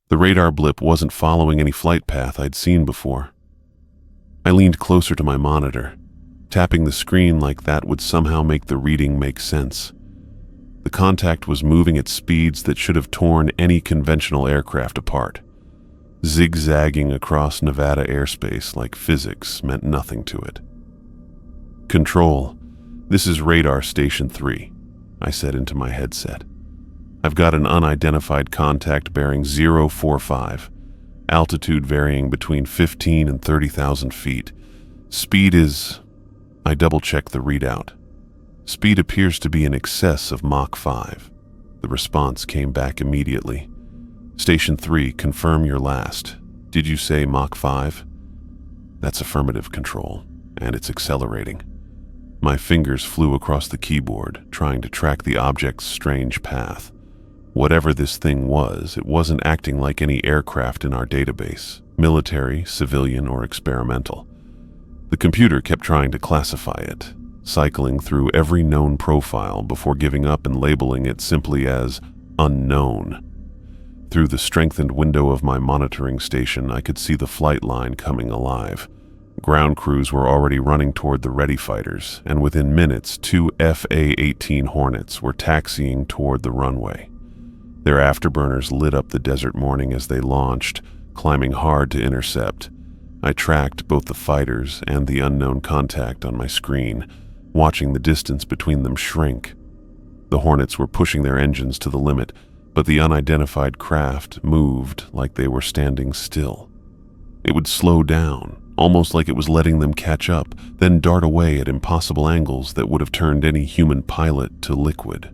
The radar blip wasn't following any flight path I'd seen before. I leaned closer to my monitor. Tapping the screen like that would somehow make the reading make sense. The contact was moving at speeds that should have torn any conventional aircraft apart, zigzagging across Nevada airspace like physics meant nothing to it. "Control, this is Radar Station 3, I said into my headset. "I've got an unidentified contact bearing 045, altitude varying between 15 and 30,000 feet. Speed is..." I double-checked the readout. "Speed appears to be in excess of Mach 5. The response came back immediately. "Station 3, confirm your last. Did you say Mach 5? "That's affirmative, Control, and it's accelerating." My fingers flew across the keyboard, trying to track the object's strange path. Whatever this thing was, it wasn't acting like any aircraft in our database, military, civilian, or experimental. The computer kept trying to classify it, cycling through every known profile before giving up and labeling it simply as unknown. Through the strengthened window of my monitoring station, I could see the flight line coming alive. Ground crews were already running toward the ready fighters, and within minutes, 2 FA-18 Hornets were taxiing toward the runway. Their afterburners lit up the desert morning as they launched, climbing hard to intercept. I tracked both the fighters and the unknown contact on my screen, watching the distance between them shrink. The Hornets were pushing their engines to the limit, but the unidentified craft moved like they were standing still. It would slow down, almost like it was letting them catch up, then dart away at impossible angles that would have turned any human pilot to liquid.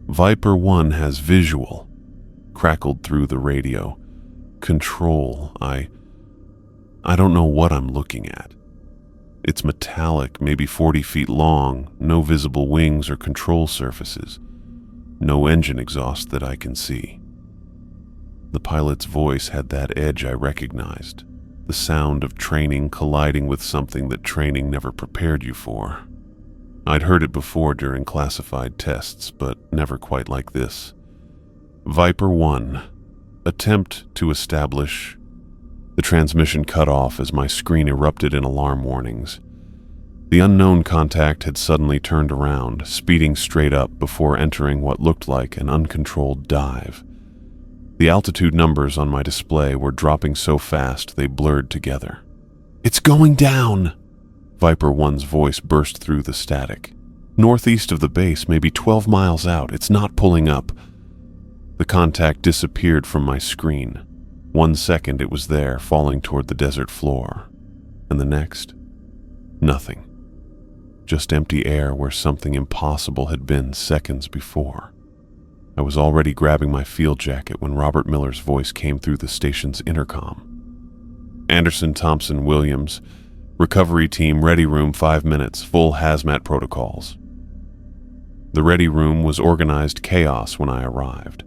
"Viper 1 has visual," crackled through the radio. "Control, I don't know what I'm looking at. It's metallic, maybe 40 feet long, no visible wings or control surfaces. No engine exhaust that I can see." The pilot's voice had that edge I recognized, the sound of training colliding with something that training never prepared you for. I'd heard it before during classified tests, but never quite like this. "Viper 1, attempt to establish..." The transmission cut off as my screen erupted in alarm warnings. The unknown contact had suddenly turned around, speeding straight up before entering what looked like an uncontrolled dive. The altitude numbers on my display were dropping so fast they blurred together. "It's going down!" Viper 1's voice burst through the static. "Northeast of the base, maybe 12 miles out. It's not pulling up." The contact disappeared from my screen. 1 second it was there, falling toward the desert floor. And the next, nothing. Just empty air where something impossible had been seconds before. I was already grabbing my field jacket when Robert Miller's voice came through the station's intercom. "Anderson, Thompson, Williams, recovery team, ready room, 5 minutes, full hazmat protocols." The ready room was organized chaos when I arrived.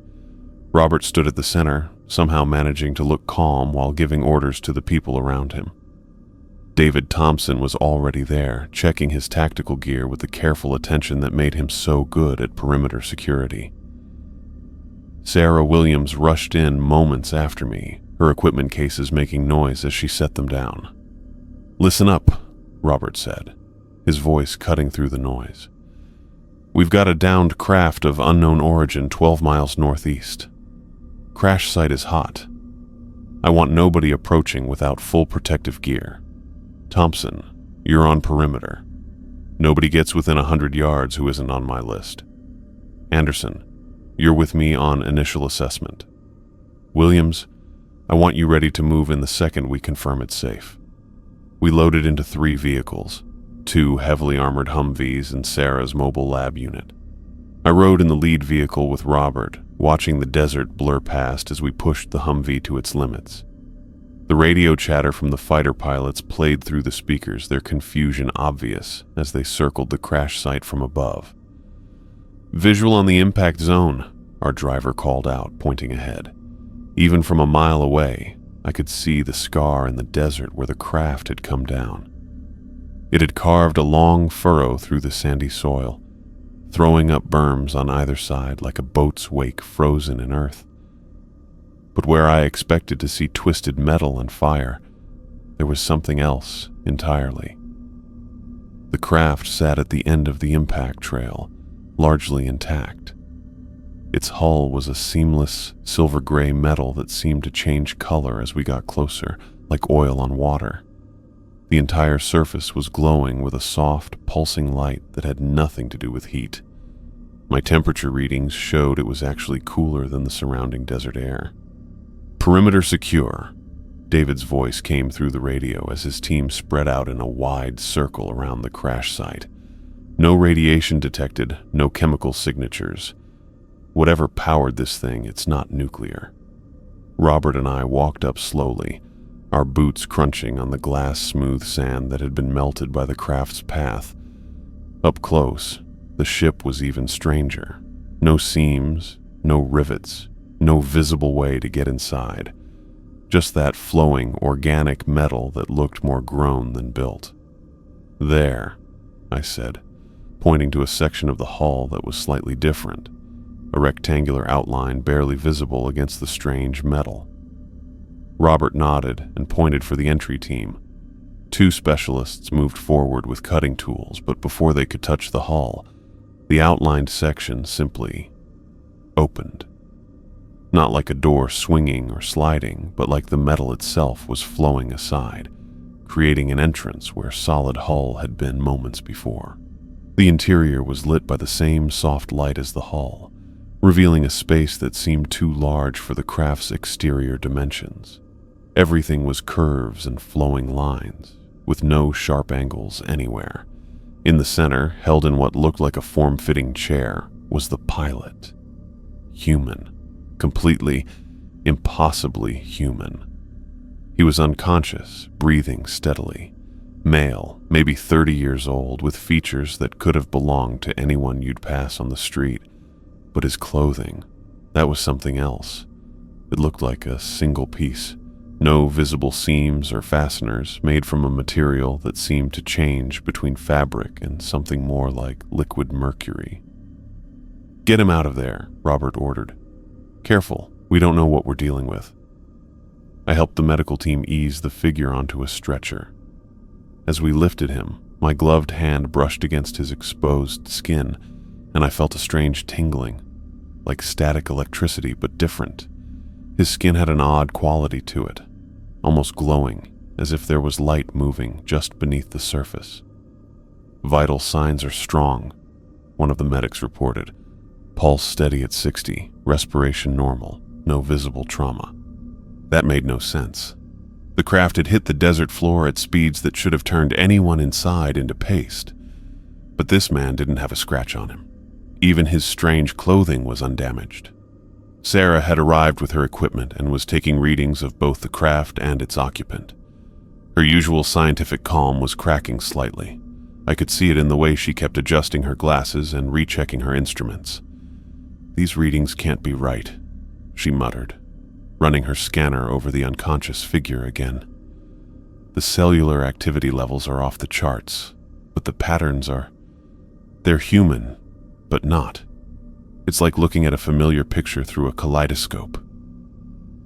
Robert stood at the center, somehow managing to look calm while giving orders to the people around him. David Thompson was already there, checking his tactical gear with the careful attention that made him so good at perimeter security. Sarah Williams rushed in moments after me, her equipment cases making noise as she set them down. "Listen up," Robert said, his voice cutting through the noise. "We've got a downed craft of unknown origin 12 miles northeast. Crash site is hot. I want nobody approaching without full protective gear. Thompson, you're on perimeter. Nobody gets within 100 yards who isn't on my list. Anderson, you're with me on initial assessment. Williams, I want you ready to move in the second we confirm it's safe." We loaded into 3 vehicles, 2 heavily armored Humvees and Sarah's mobile lab unit. I rode in the lead vehicle with Robert, watching the desert blur past as we pushed the Humvee to its limits. The radio chatter from the fighter pilots played through the speakers, their confusion obvious as they circled the crash site from above. "Visual on the impact zone," our driver called out, pointing ahead. Even from a mile away, I could see the scar in the desert where the craft had come down. It had carved a long furrow through the sandy soil, throwing up berms on either side like a boat's wake frozen in earth. But where I expected to see twisted metal and fire, there was something else entirely. The craft sat at the end of the impact trail, largely intact. Its hull was a seamless, silver-gray metal that seemed to change color as we got closer, like oil on water. The entire surface was glowing with a soft, pulsing light that had nothing to do with heat. My temperature readings showed it was actually cooler than the surrounding desert air. "Perimeter secure," David's voice came through the radio as his team spread out in a wide circle around the crash site. No radiation detected, no chemical signatures. Whatever powered this thing, it's not nuclear. Robert and I walked up slowly, our boots crunching on the glass-smooth sand that had been melted by the craft's path. Up close, the ship was even stranger. No seams, no rivets, no visible way to get inside. Just that flowing, organic metal that looked more grown than built. "There," I said, pointing to a section of the hull that was slightly different, a rectangular outline barely visible against the strange metal. Robert nodded and pointed for the entry team. Two specialists moved forward with cutting tools, but before they could touch the hull, the outlined section simply opened. Not like a door swinging or sliding, but like the metal itself was flowing aside, creating an entrance where solid hull had been moments before. The interior was lit by the same soft light as the hull, revealing a space that seemed too large for the craft's exterior dimensions. Everything was curves and flowing lines, with no sharp angles anywhere. In the center, held in what looked like a form-fitting chair, was the pilot. Human. Completely, impossibly human. He was unconscious, breathing steadily. Male, maybe 30 years old, with features that could have belonged to anyone you'd pass on the street. But his clothing, that was something else. It looked like a single piece. No visible seams or fasteners, made from a material that seemed to change between fabric and something more like liquid mercury. "Get him out of there," Robert ordered. "Careful, we don't know what we're dealing with." I helped the medical team ease the figure onto a stretcher. As we lifted him, my gloved hand brushed against his exposed skin, and I felt a strange tingling, like static electricity but different. His skin had an odd quality to it, almost glowing, as if there was light moving just beneath the surface. "Vital signs are strong," one of the medics reported. "Pulse steady at 60, respiration normal, no visible trauma." That made no sense. The craft had hit the desert floor at speeds that should have turned anyone inside into paste. But this man didn't have a scratch on him. Even his strange clothing was undamaged. Sarah had arrived with her equipment and was taking readings of both the craft and its occupant. Her usual scientific calm was cracking slightly. I could see it in the way she kept adjusting her glasses and rechecking her instruments. "These readings can't be right," she muttered, running her scanner over the unconscious figure again. "The cellular activity levels are off the charts, but the patterns they're human, but not. It's like looking at a familiar picture through a kaleidoscope."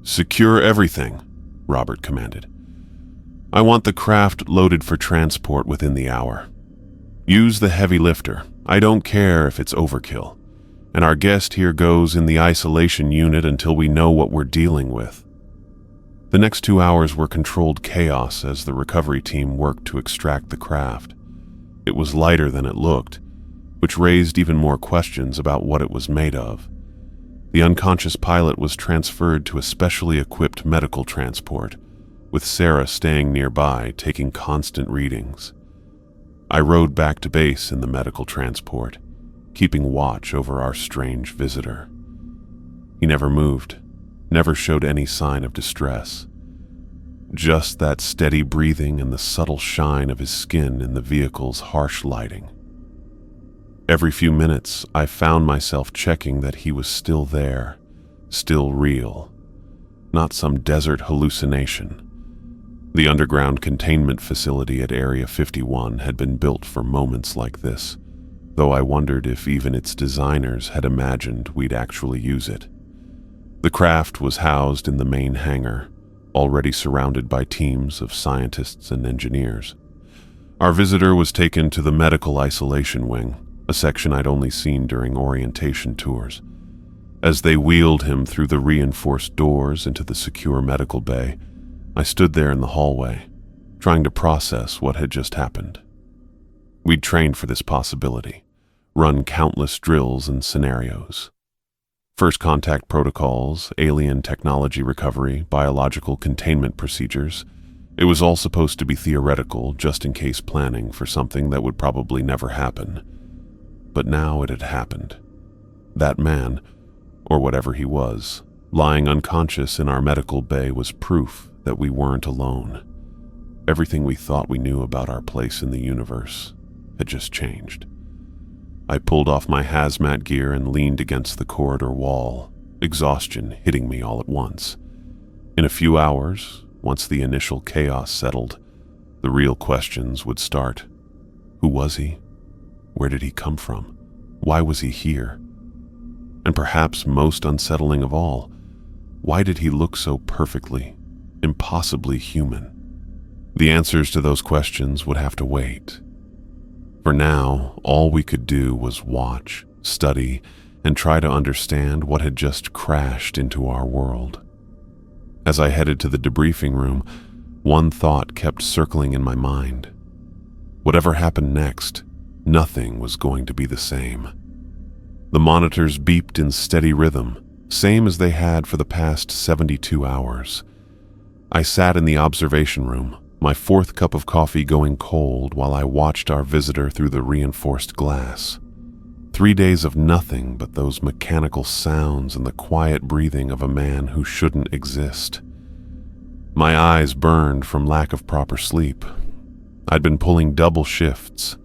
"Secure everything," Robert commanded. "I want the craft loaded for transport within the hour. Use the heavy lifter. I don't care if it's overkill. And our guest here goes in the isolation unit until we know what we're dealing with." The next 2 hours were controlled chaos as the recovery team worked to extract the craft. It was lighter than it looked, which raised even more questions about what it was made of. The unconscious pilot was transferred to a specially equipped medical transport, with Sarah staying nearby, taking constant readings. I rode back to base in the medical transport, keeping watch over our strange visitor. He never moved, never showed any sign of distress. Just that steady breathing and the subtle shine of his skin in the vehicle's harsh lighting. Every few minutes, I found myself checking that he was still there, still real, not some desert hallucination. The underground containment facility at Area 51 had been built for moments like this, though I wondered if even its designers had imagined we'd actually use it. The craft was housed in the main hangar, already surrounded by teams of scientists and engineers. Our visitor was taken to the medical isolation wing, a section I'd only seen during orientation tours. As they wheeled him through the reinforced doors into the secure medical bay, I stood there in the hallway, trying to process what had just happened. We'd trained for this possibility, run countless drills and scenarios. First contact protocols, alien technology recovery, biological containment procedures. It was all supposed to be theoretical, just in case planning for something that would probably never happen. But now it had happened. That man, or whatever he was, lying unconscious in our medical bay was proof that we weren't alone. Everything we thought we knew about our place in the universe had just changed. I pulled off my hazmat gear and leaned against the corridor wall, exhaustion hitting me all at once. In a few hours, once the initial chaos settled, the real questions would start. Who was he? Where did he come from? Why was he here? And perhaps most unsettling of all, why did he look so perfectly, impossibly human? The answers to those questions would have to wait. For now, all we could do was watch, study, and try to understand what had just crashed into our world. As I headed to the debriefing room, one thought kept circling in my mind. Whatever happened next, nothing was going to be the same. The monitors beeped in steady rhythm, same as they had for the past 72 hours. I sat in the observation room, my fourth cup of coffee going cold while I watched our visitor through the reinforced glass. 3 days of nothing but those mechanical sounds and the quiet breathing of a man who shouldn't exist. My eyes burned from lack of proper sleep. I'd been pulling double shifts,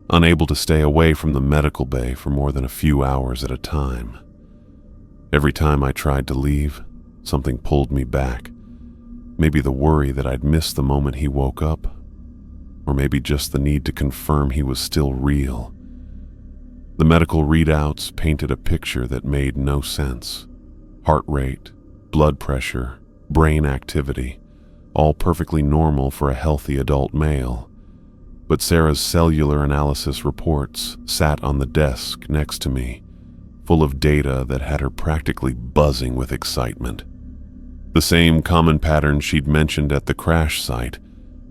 unable to stay away from the medical bay for more than a few hours at a time. Every time I tried to leave, something pulled me back. Maybe the worry that I'd miss the moment he woke up, or maybe just the need to confirm he was still real. The medical readouts painted a picture that made no sense. Heart rate, blood pressure, brain activity, all perfectly normal for a healthy adult male. But Sarah's cellular analysis reports sat on the desk next to me, full of data that had her practically buzzing with excitement. The same common pattern she'd mentioned at the crash site,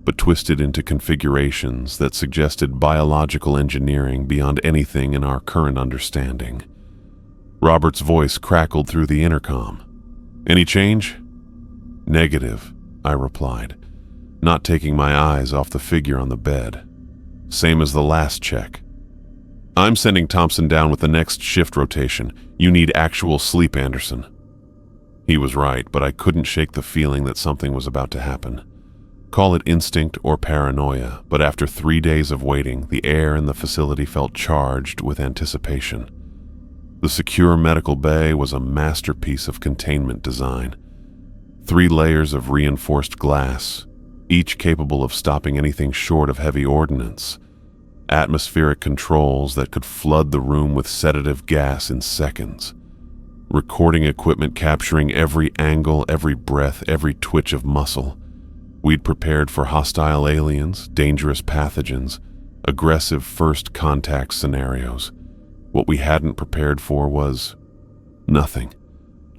but twisted into configurations that suggested biological engineering beyond anything in our current understanding. Robert's voice crackled through the intercom. "Any change?" "Negative," I replied, not taking my eyes off the figure on the bed. "Same as the last check." "I'm sending Thompson down with the next shift rotation. You need actual sleep, Anderson." He was right, but I couldn't shake the feeling that something was about to happen. Call it instinct or paranoia, but after 3 days of waiting, the air in the facility felt charged with anticipation. The secure medical bay was a masterpiece of containment design. 3 layers of reinforced glass, each capable of stopping anything short of heavy ordnance. Atmospheric controls that could flood the room with sedative gas in seconds. Recording equipment capturing every angle, every breath, every twitch of muscle. We'd prepared for hostile aliens, dangerous pathogens, aggressive first contact scenarios. What we hadn't prepared for was nothing.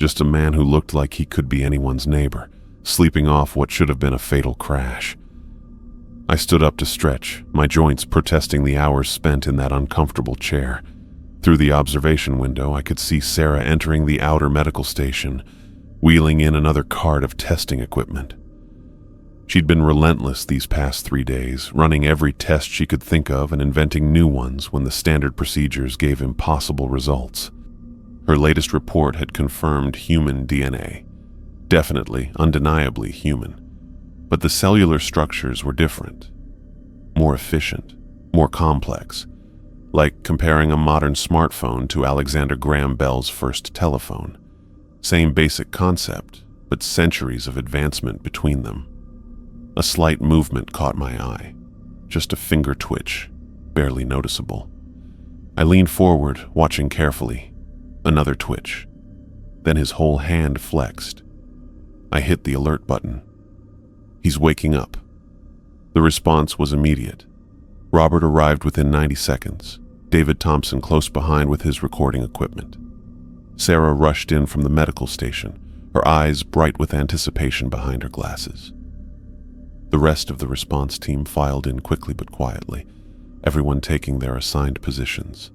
Just a man who looked like he could be anyone's neighbor, sleeping off what should have been a fatal crash. I stood up to stretch, my joints protesting the hours spent in that uncomfortable chair. Through the observation window, I could see Sarah entering the outer medical station, wheeling in another cart of testing equipment. She'd been relentless these past 3 days, running every test she could think of and inventing new ones when the standard procedures gave impossible results. Her latest report had confirmed human DNA. Definitely, undeniably human. But the cellular structures were different. More efficient, more complex. Like comparing a modern smartphone to Alexander Graham Bell's first telephone. Same basic concept, but centuries of advancement between them. A slight movement caught my eye. Just a finger twitch, barely noticeable. I leaned forward, watching carefully. Another twitch. Then his whole hand flexed. I hit the alert button. "He's waking up." The response was immediate. Robert arrived within 90 seconds, David Thompson close behind with his recording equipment. Sarah rushed in from the medical station, her eyes bright with anticipation behind her glasses. The rest of the response team filed in quickly but quietly, everyone taking their assigned positions.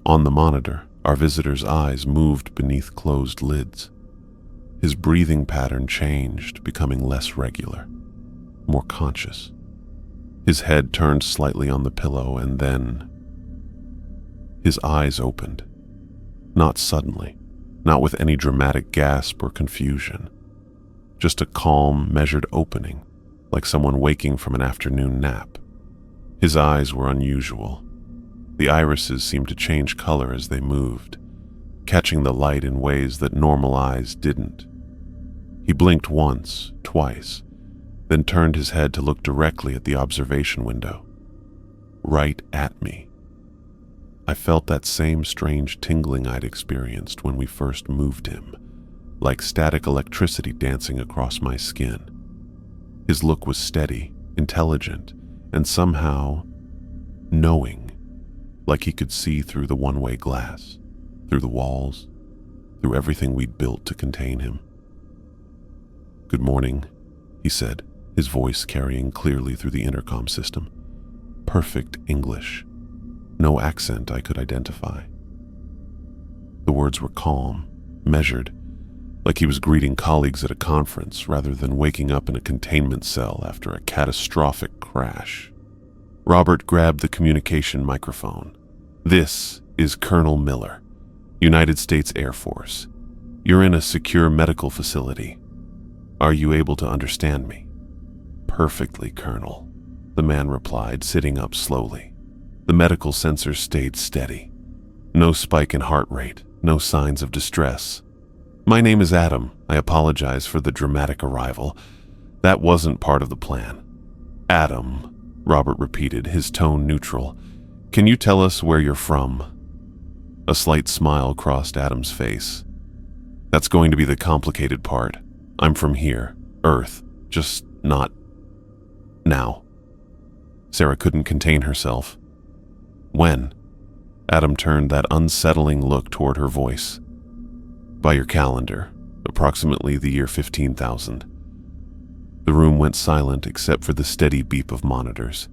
On the monitor, our visitor's eyes moved beneath closed lids. His breathing pattern changed, becoming less regular, more conscious. His head turned slightly on the pillow, and then his eyes opened. Not suddenly, not with any dramatic gasp or confusion. Just a calm, measured opening, like someone waking from an afternoon nap. His eyes were unusual. The irises seemed to change color as they moved, catching the light in ways that normal eyes didn't. He blinked once, twice, then turned his head to look directly at the observation window. Right at me. I felt that same strange tingling I'd experienced when we first moved him, like static electricity dancing across my skin. His look was steady, intelligent, and somehow knowing, like he could see through the one-way glass, through the walls, through everything we'd built to contain him. "Good morning," he said, his voice carrying clearly through the intercom system. Perfect English. No accent I could identify. The words were calm, measured, like he was greeting colleagues at a conference rather than waking up in a containment cell after a catastrophic crash. Robert grabbed the communication microphone. "This is Colonel Miller, United States Air Force. You're in a secure medical facility. Are you able to understand me?" "Perfectly, Colonel," the man replied, sitting up slowly. The medical sensors stayed steady. No spike in heart rate, no signs of distress. "My name is Adam. I apologize for the dramatic arrival. That wasn't part of the plan." "Adam," Robert repeated, his tone neutral. "Can you tell us where you're from?" A slight smile crossed Adam's face. "That's going to be the complicated part. I'm from here, Earth, just not now." Sarah couldn't contain herself. "When?" Adam turned that unsettling look toward her voice. "By your calendar, approximately the year 15,000. The room went silent except for the steady beep of monitors.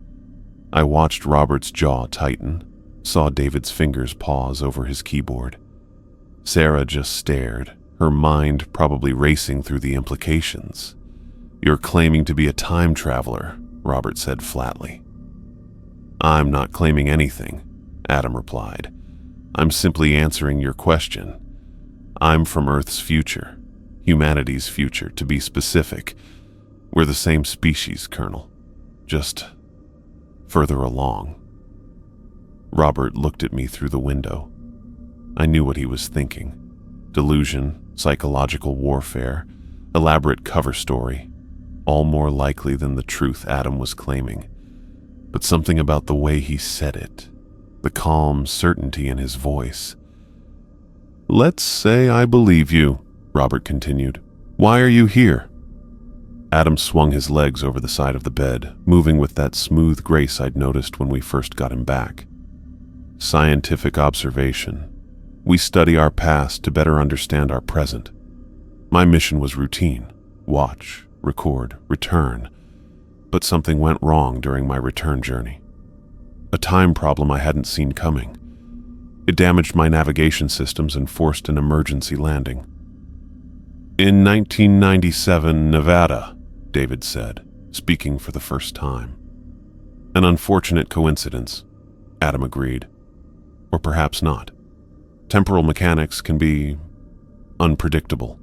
I watched Robert's jaw tighten, saw David's fingers pause over his keyboard. Sarah just stared, her mind probably racing through the implications. "You're claiming to be a time traveler," Robert said flatly. "I'm not claiming anything," Adam replied. "I'm simply answering your question. I'm from Earth's future, humanity's future, to be specific. We're the same species, Colonel, just further along." Robert looked at me through the window. I knew what he was thinking. Delusion, psychological warfare, elaborate cover story, all more likely than the truth Adam was claiming. But something about the way he said it, the calm certainty in his voice. "Let's say I believe you," Robert continued. "Why are you here?" Adam swung his legs over the side of the bed, moving with that smooth grace I'd noticed when we first got him back. "Scientific observation. We study our past to better understand our present. My mission was routine. Watch, record, return. But something went wrong during my return journey. A time problem I hadn't seen coming. It damaged my navigation systems and forced an emergency landing." "In 1997, Nevada," David said, speaking for the first time. "An unfortunate coincidence," Adam agreed. "Or perhaps not. Temporal mechanics can be unpredictable."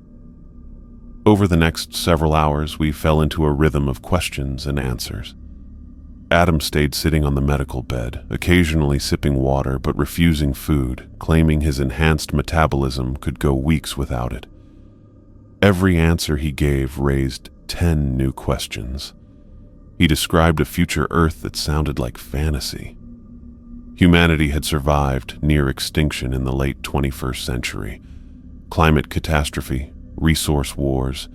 Over the next several hours, we fell into a rhythm of questions and answers. Adam stayed sitting on the medical bed, occasionally sipping water but refusing food, claiming his enhanced metabolism could go weeks without it. Every answer he gave raised 10 new questions. He described a future Earth that sounded like fantasy. Humanity had survived near extinction in the late 21st century. Climate catastrophe, resource wars,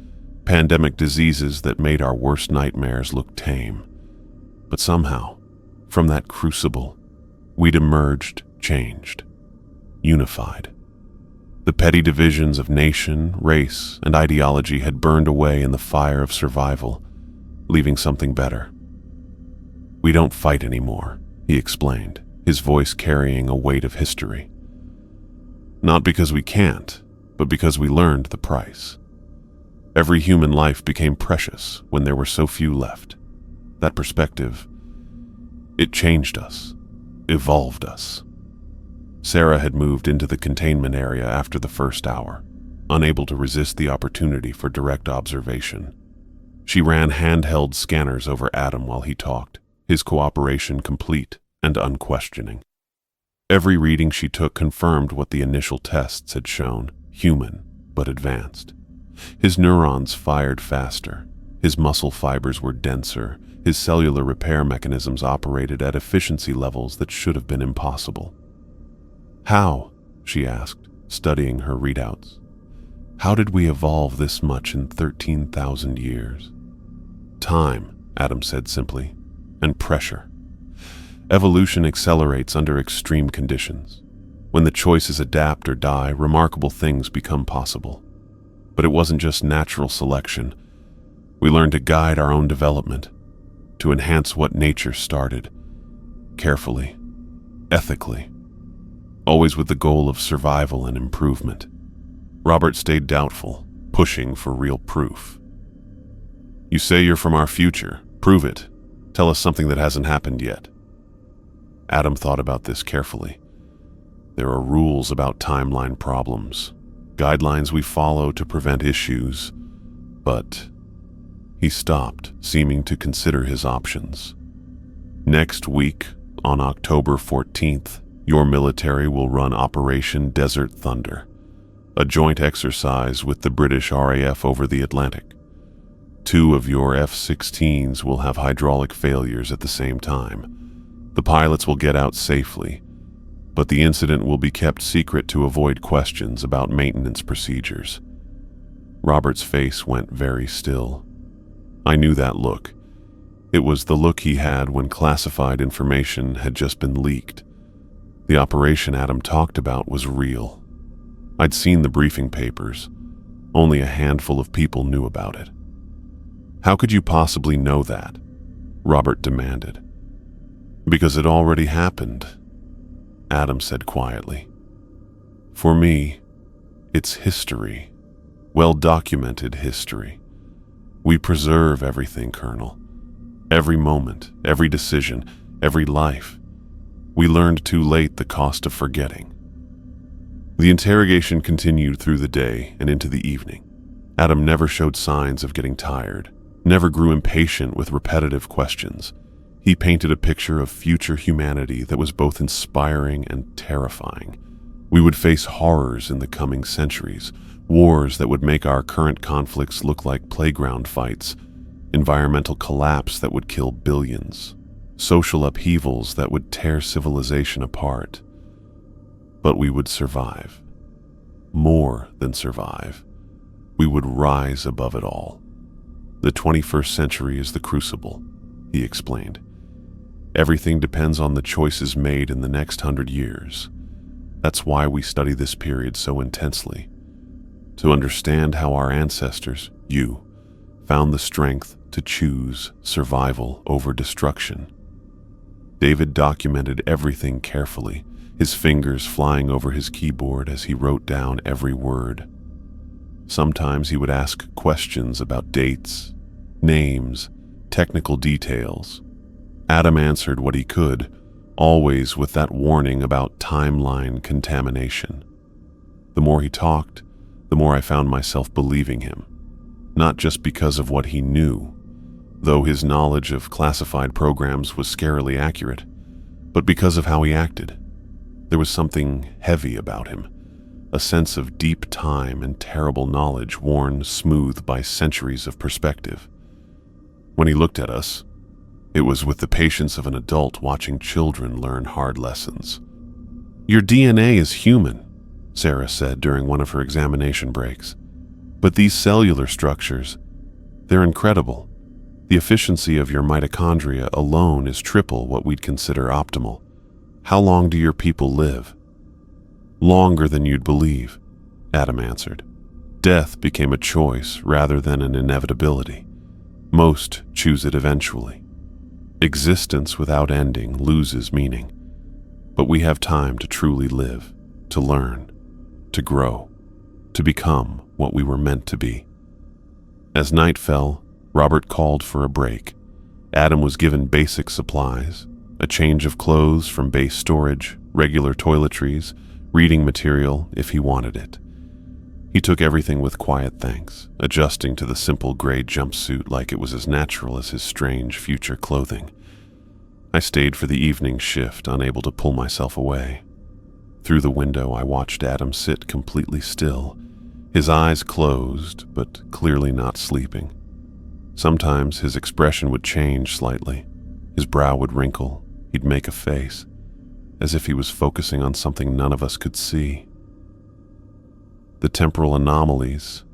pandemic diseases that made our worst nightmares look tame. But somehow, from that crucible, we'd emerged changed, unified. The petty divisions of nation, race, and ideology had burned away in the fire of survival, leaving something better. "We don't fight anymore," he explained, his voice carrying a weight of history. "Not because we can't, but because we learned the price. Every human life became precious when there were so few left. That perspective, it changed us, evolved us." Sarah had moved into the containment area after the first hour, unable to resist the opportunity for direct observation. She ran handheld scanners over Adam while he talked, his cooperation complete and unquestioning. Every reading she took confirmed what the initial tests had shown, human but advanced. His neurons fired faster, his muscle fibers were denser, his cellular repair mechanisms operated at efficiency levels that should have been impossible. "How?" she asked, studying her readouts. "How did we evolve this much in 13,000 years?" "Time," Adam said simply, "and pressure. Evolution accelerates under extreme conditions. When the choices adapt or die, remarkable things become possible. But it wasn't just natural selection. We learned to guide our own development, to enhance what nature started, carefully, ethically, always with the goal of survival and improvement." Robert stayed doubtful, pushing for real proof. "You say you're from our future. Prove it. Tell us something that hasn't happened yet." Adam thought about this carefully. There are rules about timeline problems, guidelines we follow to prevent issues, but... He stopped, seeming to consider his options. "Next week, on October 14th, your military will run Operation Desert Thunder, a joint exercise with the British RAF over the Atlantic. 2 of your F-16s will have hydraulic failures at the same time. The pilots will get out safely, but the incident will be kept secret to avoid questions about maintenance procedures." Robert's face went very still. I knew that look. It was the look he had when classified information had just been leaked. The operation Adam talked about was real. I'd seen the briefing papers. Only a handful of people knew about it. "How could you possibly know that?" Robert demanded. "Because it already happened," Adam said quietly. "For me, it's history, well-documented history. We preserve everything, Colonel. Every moment, every decision, every life. We learned too late the cost of forgetting." The interrogation continued through the day and into the evening. Adam never showed signs of getting tired, never grew impatient with repetitive questions. He painted a picture of future humanity that was both inspiring and terrifying. We would face horrors in the coming centuries, wars that would make our current conflicts look like playground fights, environmental collapse that would kill billions, social upheavals that would tear civilization apart. But we would survive. More than survive. We would rise above it all. "The 21st century is the crucible," he explained. "Everything depends on the choices made in the next 100 years. That's why we study this period so intensely. To understand how our ancestors, you, found the strength to choose survival over destruction." David documented everything carefully, his fingers flying over his keyboard as he wrote down every word. Sometimes he would ask questions about dates, names, technical details. Adam answered what he could, always with that warning about timeline contamination. The more he talked, the more I found myself believing him, not just because of what he knew, though his knowledge of classified programs was scarily accurate, but because of how he acted. There was something heavy about him, a sense of deep time and terrible knowledge worn smooth by centuries of perspective. When he looked at us, it was with the patience of an adult watching children learn hard lessons. "Your DNA is human," Sarah said during one of her examination breaks. "But these cellular structures, they're incredible. The efficiency of your mitochondria alone is triple what we'd consider optimal. How long do your people live?" "Longer than you'd believe," Adam answered. "Death became a choice rather than an inevitability. Most choose it eventually. Existence without ending loses meaning. But we have time to truly live, to learn, to grow, to become what we were meant to be." As night fell, Robert called for a break. Adam was given basic supplies, a change of clothes from base storage, regular toiletries, reading material if he wanted it. He took everything with quiet thanks, adjusting to the simple gray jumpsuit like it was as natural as his strange future clothing. I stayed for the evening shift, unable to pull myself away. Through the window, I watched Adam sit completely still, his eyes closed, but clearly not sleeping. Sometimes his expression would change slightly. His brow would wrinkle. He'd make a face, as if he was focusing on something none of us could see. "The temporal anomalies,"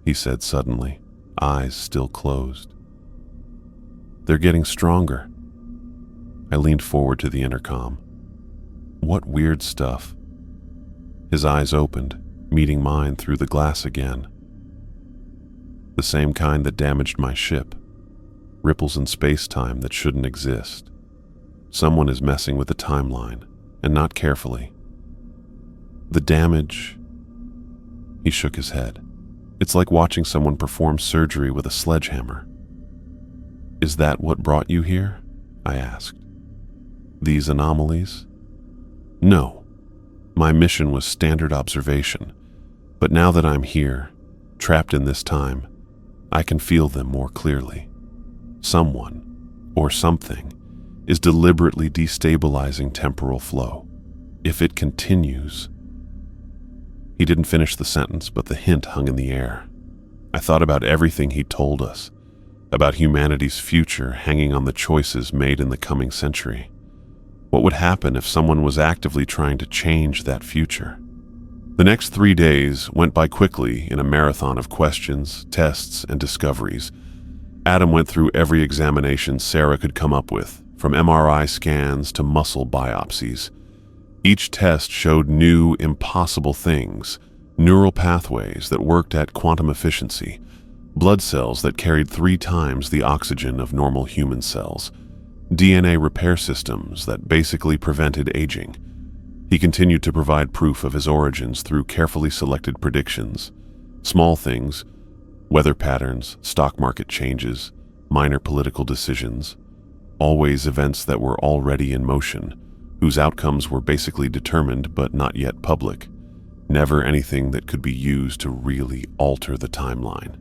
he said suddenly, eyes still closed. "They're getting stronger." I leaned forward to the intercom. "What weird stuff?" His eyes opened, meeting mine through the glass again. "The same kind that damaged my ship. Ripples in space-time that shouldn't exist. Someone is messing with the timeline, and not carefully. The damage..." He shook his head. "It's like watching someone perform surgery with a sledgehammer." "Is that what brought you here?" I asked. "These anomalies?" "No. My mission was standard observation. But now that I'm here, trapped in this time, I can feel them more clearly. Someone, or something, is deliberately destabilizing temporal flow. If it continues..." He didn't finish the sentence, but the hint hung in the air. I thought about everything he told us, about humanity's future hanging on the choices made in the coming century. What would happen if someone was actively trying to change that future? The next 3 days went by quickly in a marathon of questions, tests, and discoveries. Adam went through every examination Sarah could come up with, from MRI scans to muscle biopsies. Each test showed new, impossible things: neural pathways that worked at quantum efficiency, blood cells that carried 3 times the oxygen of normal human cells, DNA repair systems that basically prevented aging. He continued to provide proof of his origins through carefully selected predictions. Small things, weather patterns, stock market changes, minor political decisions, always events that were already in motion, whose outcomes were basically determined but not yet public. Never anything that could be used to really alter the timeline.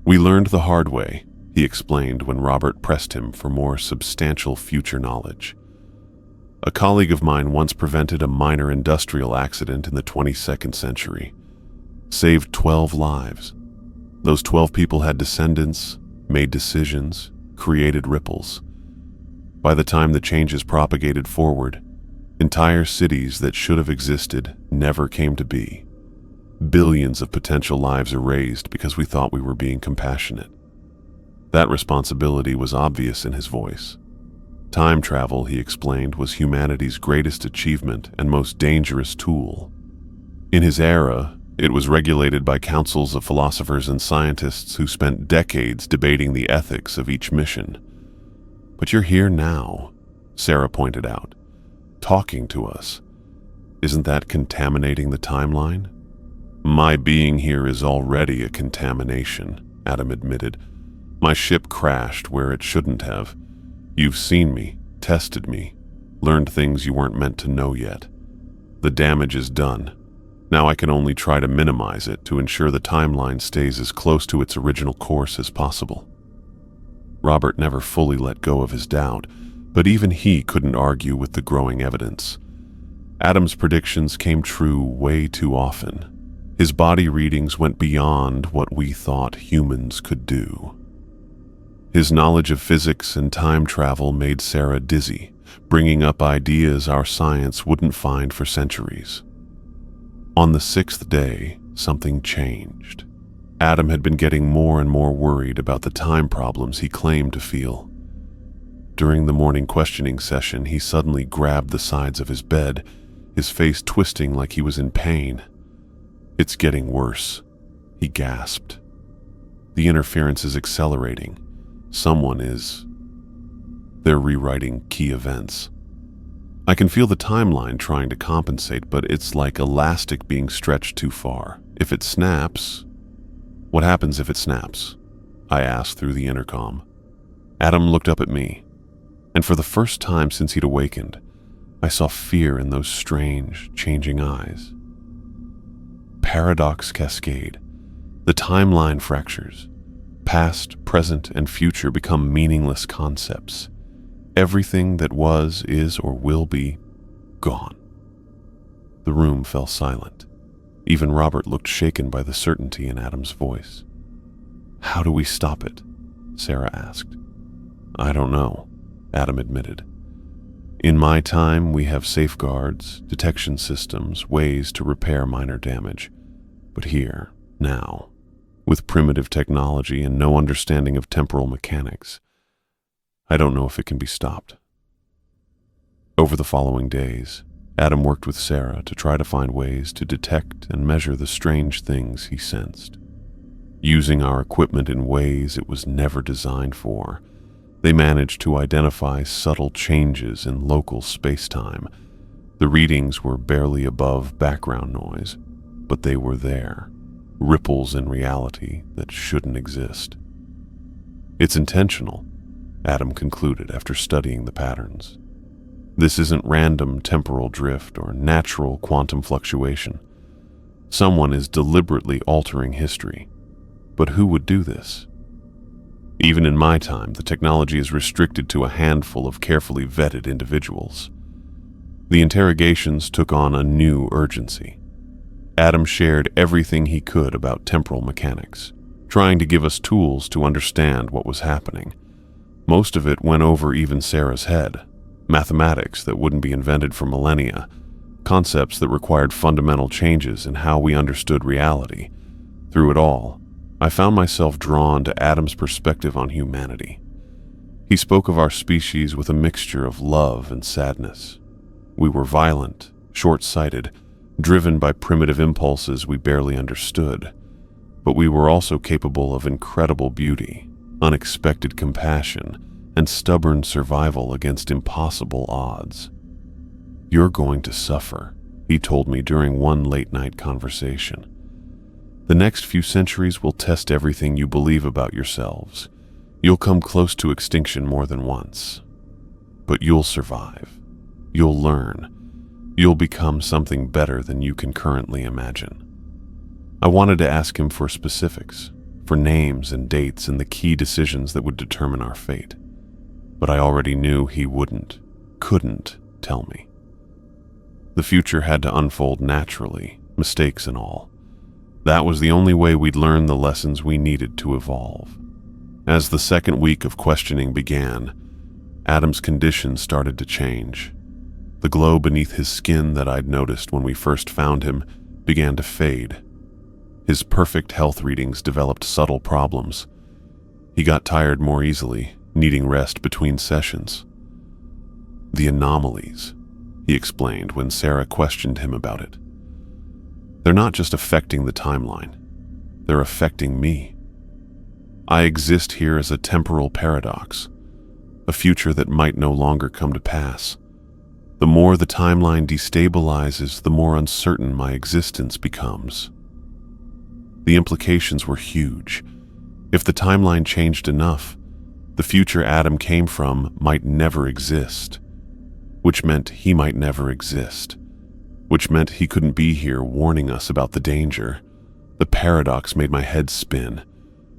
"We learned the hard way," he explained when Robert pressed him for more substantial future knowledge. "A colleague of mine once prevented a minor industrial accident in the 22nd century. Saved 12 lives. Those 12 people had descendants, made decisions, created ripples. By the time the changes propagated forward, entire cities that should have existed never came to be. Billions of potential lives erased because we thought we were being compassionate." That responsibility was obvious in his voice. Time travel, he explained, was humanity's greatest achievement and most dangerous tool. In his era, it was regulated by councils of philosophers and scientists who spent decades debating the ethics of each mission. "But you're here now," Sarah pointed out, "talking to us. Isn't that contaminating the timeline?" "My being here is already a contamination," Adam admitted. "My ship crashed where it shouldn't have. You've seen me, tested me, learned things you weren't meant to know yet. The damage is done. Now I can only try to minimize it to ensure the timeline stays as close to its original course as possible." Robert never fully let go of his doubt, but even he couldn't argue with the growing evidence. Adam's predictions came true way too often. His body readings went beyond what we thought humans could do. His knowledge of physics and time travel made Sarah dizzy, bringing up ideas our science wouldn't find for centuries. On the 6th day, something changed. Adam had been getting more and more worried about the time problems he claimed to feel. During the morning questioning session, he suddenly grabbed the sides of his bed, his face twisting like he was in pain. "It's getting worse," he gasped. "The interference is accelerating. They're rewriting key events. I can feel the timeline trying to compensate, but it's like elastic being stretched too far. If it snaps..." "What happens if it snaps?" I asked through the intercom. Adam looked up at me, and for the first time since he'd awakened, I saw fear in those strange, changing eyes. Paradox cascade. The timeline fractures. Past, present, and future become meaningless concepts. Everything that was, is, or will be, gone. The room fell silent. Even Robert looked shaken by the certainty in Adam's voice. "How do we stop it?" Sarah asked. "I don't know," Adam admitted. "In my time, we have safeguards, detection systems, ways to repair minor damage. But here, now, with primitive technology and no understanding of temporal mechanics, I don't know if it can be stopped." Over the following days, Adam worked with Sarah to try to find ways to detect and measure the strange things he sensed. Using our equipment in ways it was never designed for, they managed to identify subtle changes in local space-time. The readings were barely above background noise, but they were there, ripples in reality that shouldn't exist. "It's intentional," Adam concluded after studying the patterns. "This isn't random temporal drift or natural quantum fluctuation. Someone is deliberately altering history. But who would do this? Even in my time, the technology is restricted to a handful of carefully vetted individuals." The interrogations took on a new urgency. Adam shared everything he could about temporal mechanics, trying to give us tools to understand what was happening. Most of it went over even Sarah's head. Mathematics that wouldn't be invented for millennia, concepts that required fundamental changes in how we understood reality. Through it all, I found myself drawn to Adam's perspective on humanity. He spoke of our species with a mixture of love and sadness. We were violent, short-sighted, driven by primitive impulses we barely understood, but we were also capable of incredible beauty, unexpected compassion, and stubborn survival against impossible odds. "You're going to suffer," he told me during one late-night conversation. "The next few centuries will test everything you believe about yourselves. You'll come close to extinction more than once. But you'll survive. You'll learn. You'll become something better than you can currently imagine." I wanted to ask him for specifics, for names and dates and the key decisions that would determine our fate. But I already knew he couldn't tell me. The future had to unfold naturally, mistakes and all. That was the only way we'd learn the lessons we needed to evolve. As the second week of questioning began, Adam's condition started to change. The glow beneath his skin that I'd noticed when we first found him began to fade. His perfect health readings developed subtle problems. He got tired more easily, needing rest between sessions. "The anomalies," he explained when Sarah questioned him about it. "They're not just affecting the timeline. They're affecting me. I exist here as a temporal paradox, a future that might no longer come to pass. The more the timeline destabilizes, the more uncertain my existence becomes." The implications were huge. If the timeline changed enough, the future Adam came from might never exist, which meant he might never exist, which meant he couldn't be here warning us about the danger. The paradox made my head spin.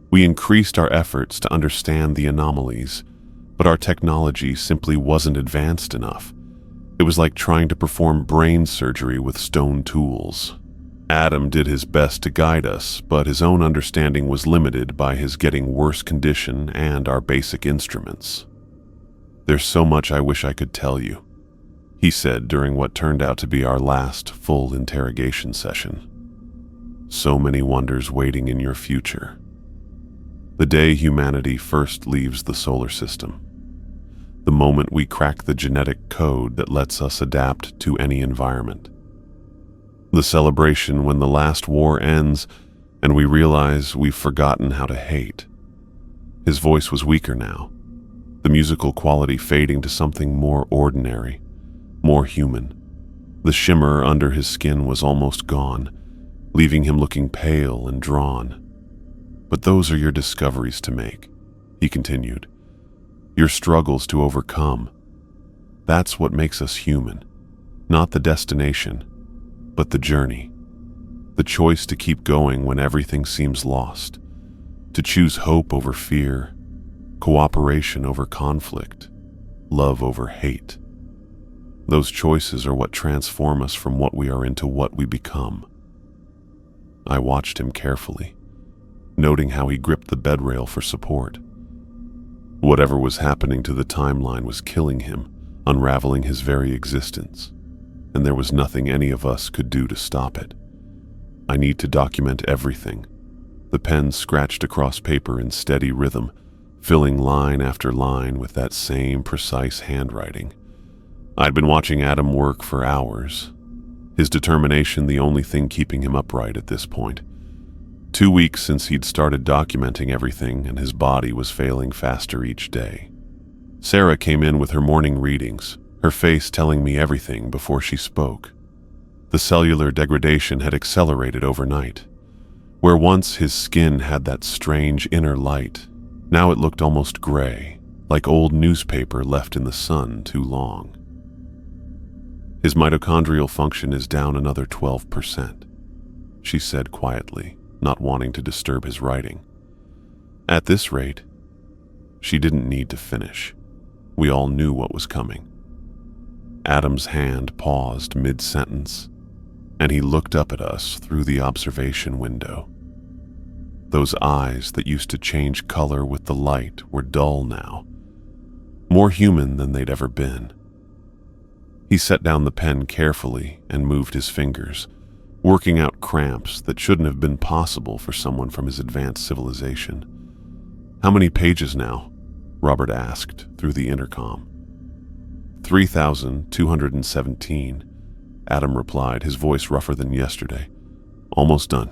We increased our efforts to understand the anomalies, but our technology simply wasn't advanced enough. It was like trying to perform brain surgery with stone tools. Adam did his best to guide us, but his own understanding was limited by his getting worse condition and our basic instruments. "There's so much I wish I could tell you," he said during what turned out to be our last full interrogation session. So many wonders waiting in your future. The day humanity first leaves the solar system. The moment we crack the genetic code that lets us adapt to any environment. The celebration when the last war ends and we realize we've forgotten how to hate. His voice was weaker now, the musical quality fading to something more ordinary, more human. The shimmer under his skin was almost gone, leaving him looking pale and drawn. But those are your discoveries to make, he continued. Your struggles to overcome. That's what makes us human. Not the destination, but the journey. The choice to keep going when everything seems lost. To choose hope over fear, cooperation over conflict, love over hate. Those choices are what transform us from what we are into what we become. I watched him carefully, noting how he gripped the bedrail for support. Whatever was happening to the timeline was killing him, unraveling his very existence, and there was nothing any of us could do to stop it. I need to document everything. The pen scratched across paper in steady rhythm, filling line after line with that same precise handwriting. I'd been watching Adam work for hours, his determination the only thing keeping him upright at this point. 2 weeks since he'd started documenting everything, and his body was failing faster each day. Sarah came in with her morning readings, her face telling me everything before she spoke. The cellular degradation had accelerated overnight. Where once his skin had that strange inner light, now it looked almost gray, like old newspaper left in the sun too long. His mitochondrial function is down another 12%, she said quietly, not wanting to disturb his writing. At this rate, she didn't need to finish. We all knew what was coming. Adam's hand paused mid-sentence, and he looked up at us through the observation window. Those eyes that used to change color with the light were dull now, more human than they'd ever been. He set down the pen carefully and moved his fingers, working out cramps that shouldn't have been possible for someone from his advanced civilization. "How many pages now?" Robert asked through the intercom. 3,217, Adam replied, his voice rougher than yesterday. "Almost done.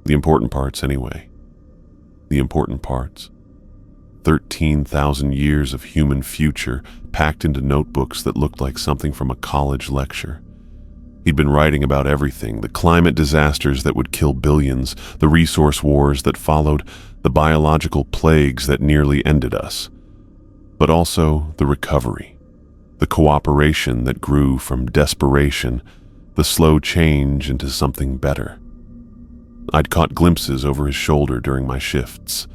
The important parts anyway." The important parts? 13,000 years of human future packed into notebooks that looked like something from a college lecture. He'd been writing about everything, the climate disasters that would kill billions, the resource wars that followed, the biological plagues that nearly ended us. But also the recovery, the cooperation that grew from desperation, the slow change into something better. I'd caught glimpses over his shoulder during my shifts.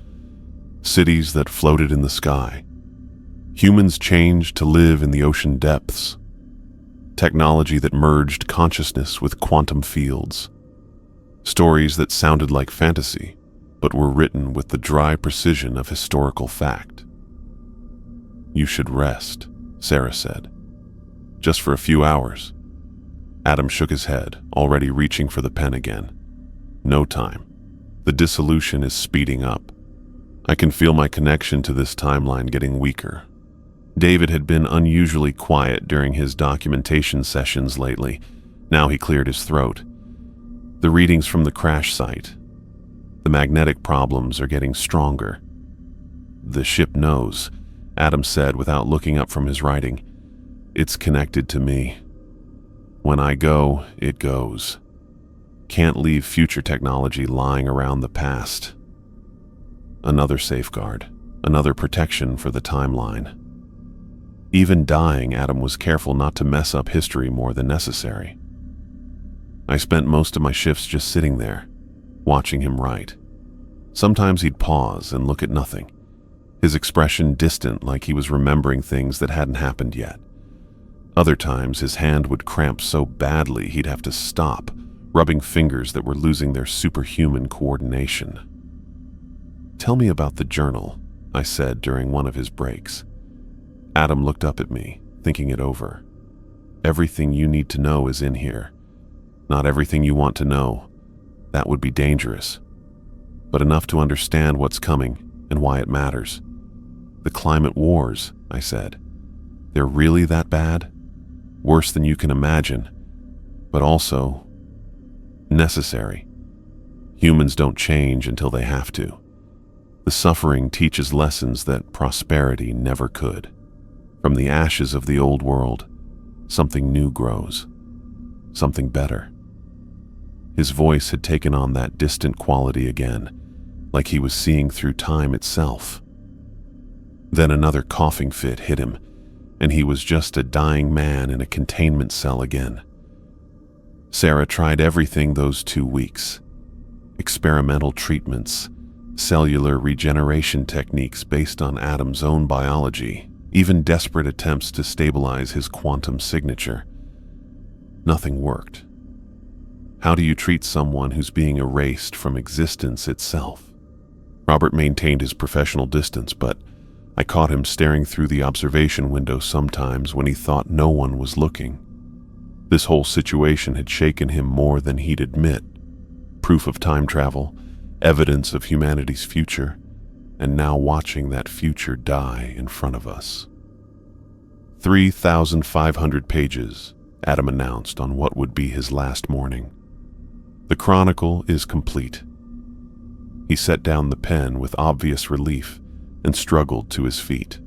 Cities that floated in the sky. Humans changed to live in the ocean depths. Technology that merged consciousness with quantum fields. Stories that sounded like fantasy, but were written with the dry precision of historical fact. "You should rest," Sarah said. "Just for a few hours." Adam shook his head, already reaching for the pen again. "No time. The dissolution is speeding up. I can feel my connection to this timeline getting weaker." David had been unusually quiet during his documentation sessions lately. Now he cleared his throat. "The readings from the crash site. The magnetic problems are getting stronger." "The ship knows," Adam said without looking up from his writing. "It's connected to me. When I go, it goes. Can't leave future technology lying around the past." Another safeguard, another protection for the timeline. Even dying, Adam was careful not to mess up history more than necessary. I spent most of my shifts just sitting there, watching him write. Sometimes he'd pause and look at nothing, his expression distant like he was remembering things that hadn't happened yet. Other times his hand would cramp so badly he'd have to stop, rubbing fingers that were losing their superhuman coordination. "Tell me about the journal," I said during one of his breaks. Adam looked up at me, thinking it over. Everything you need to know is in here. Not everything you want to know. That would be dangerous. But enough to understand what's coming and why it matters. The climate wars, I said. They're really that bad? Worse than you can imagine, but also necessary. Humans don't change until they have to. The suffering teaches lessons that prosperity never could. From the ashes of the old world, something new grows, something better. His voice had taken on that distant quality again, like he was seeing through time itself. Then another coughing fit hit him, and he was just a dying man in a containment cell again. Sarah tried everything those 2 weeks. Experimental treatments, cellular regeneration techniques based on Adam's own biology, even desperate attempts to stabilize his quantum signature. Nothing worked. How do you treat someone who's being erased from existence itself? Robert maintained his professional distance, but I caught him staring through the observation window sometimes when he thought no one was looking. This whole situation had shaken him more than he'd admit. Proof of time travel, evidence of humanity's future, and now watching that future die in front of us. 3,500 pages, Adam announced on what would be his last morning. The chronicle is complete. He set down the pen with obvious relief and struggled to his feet.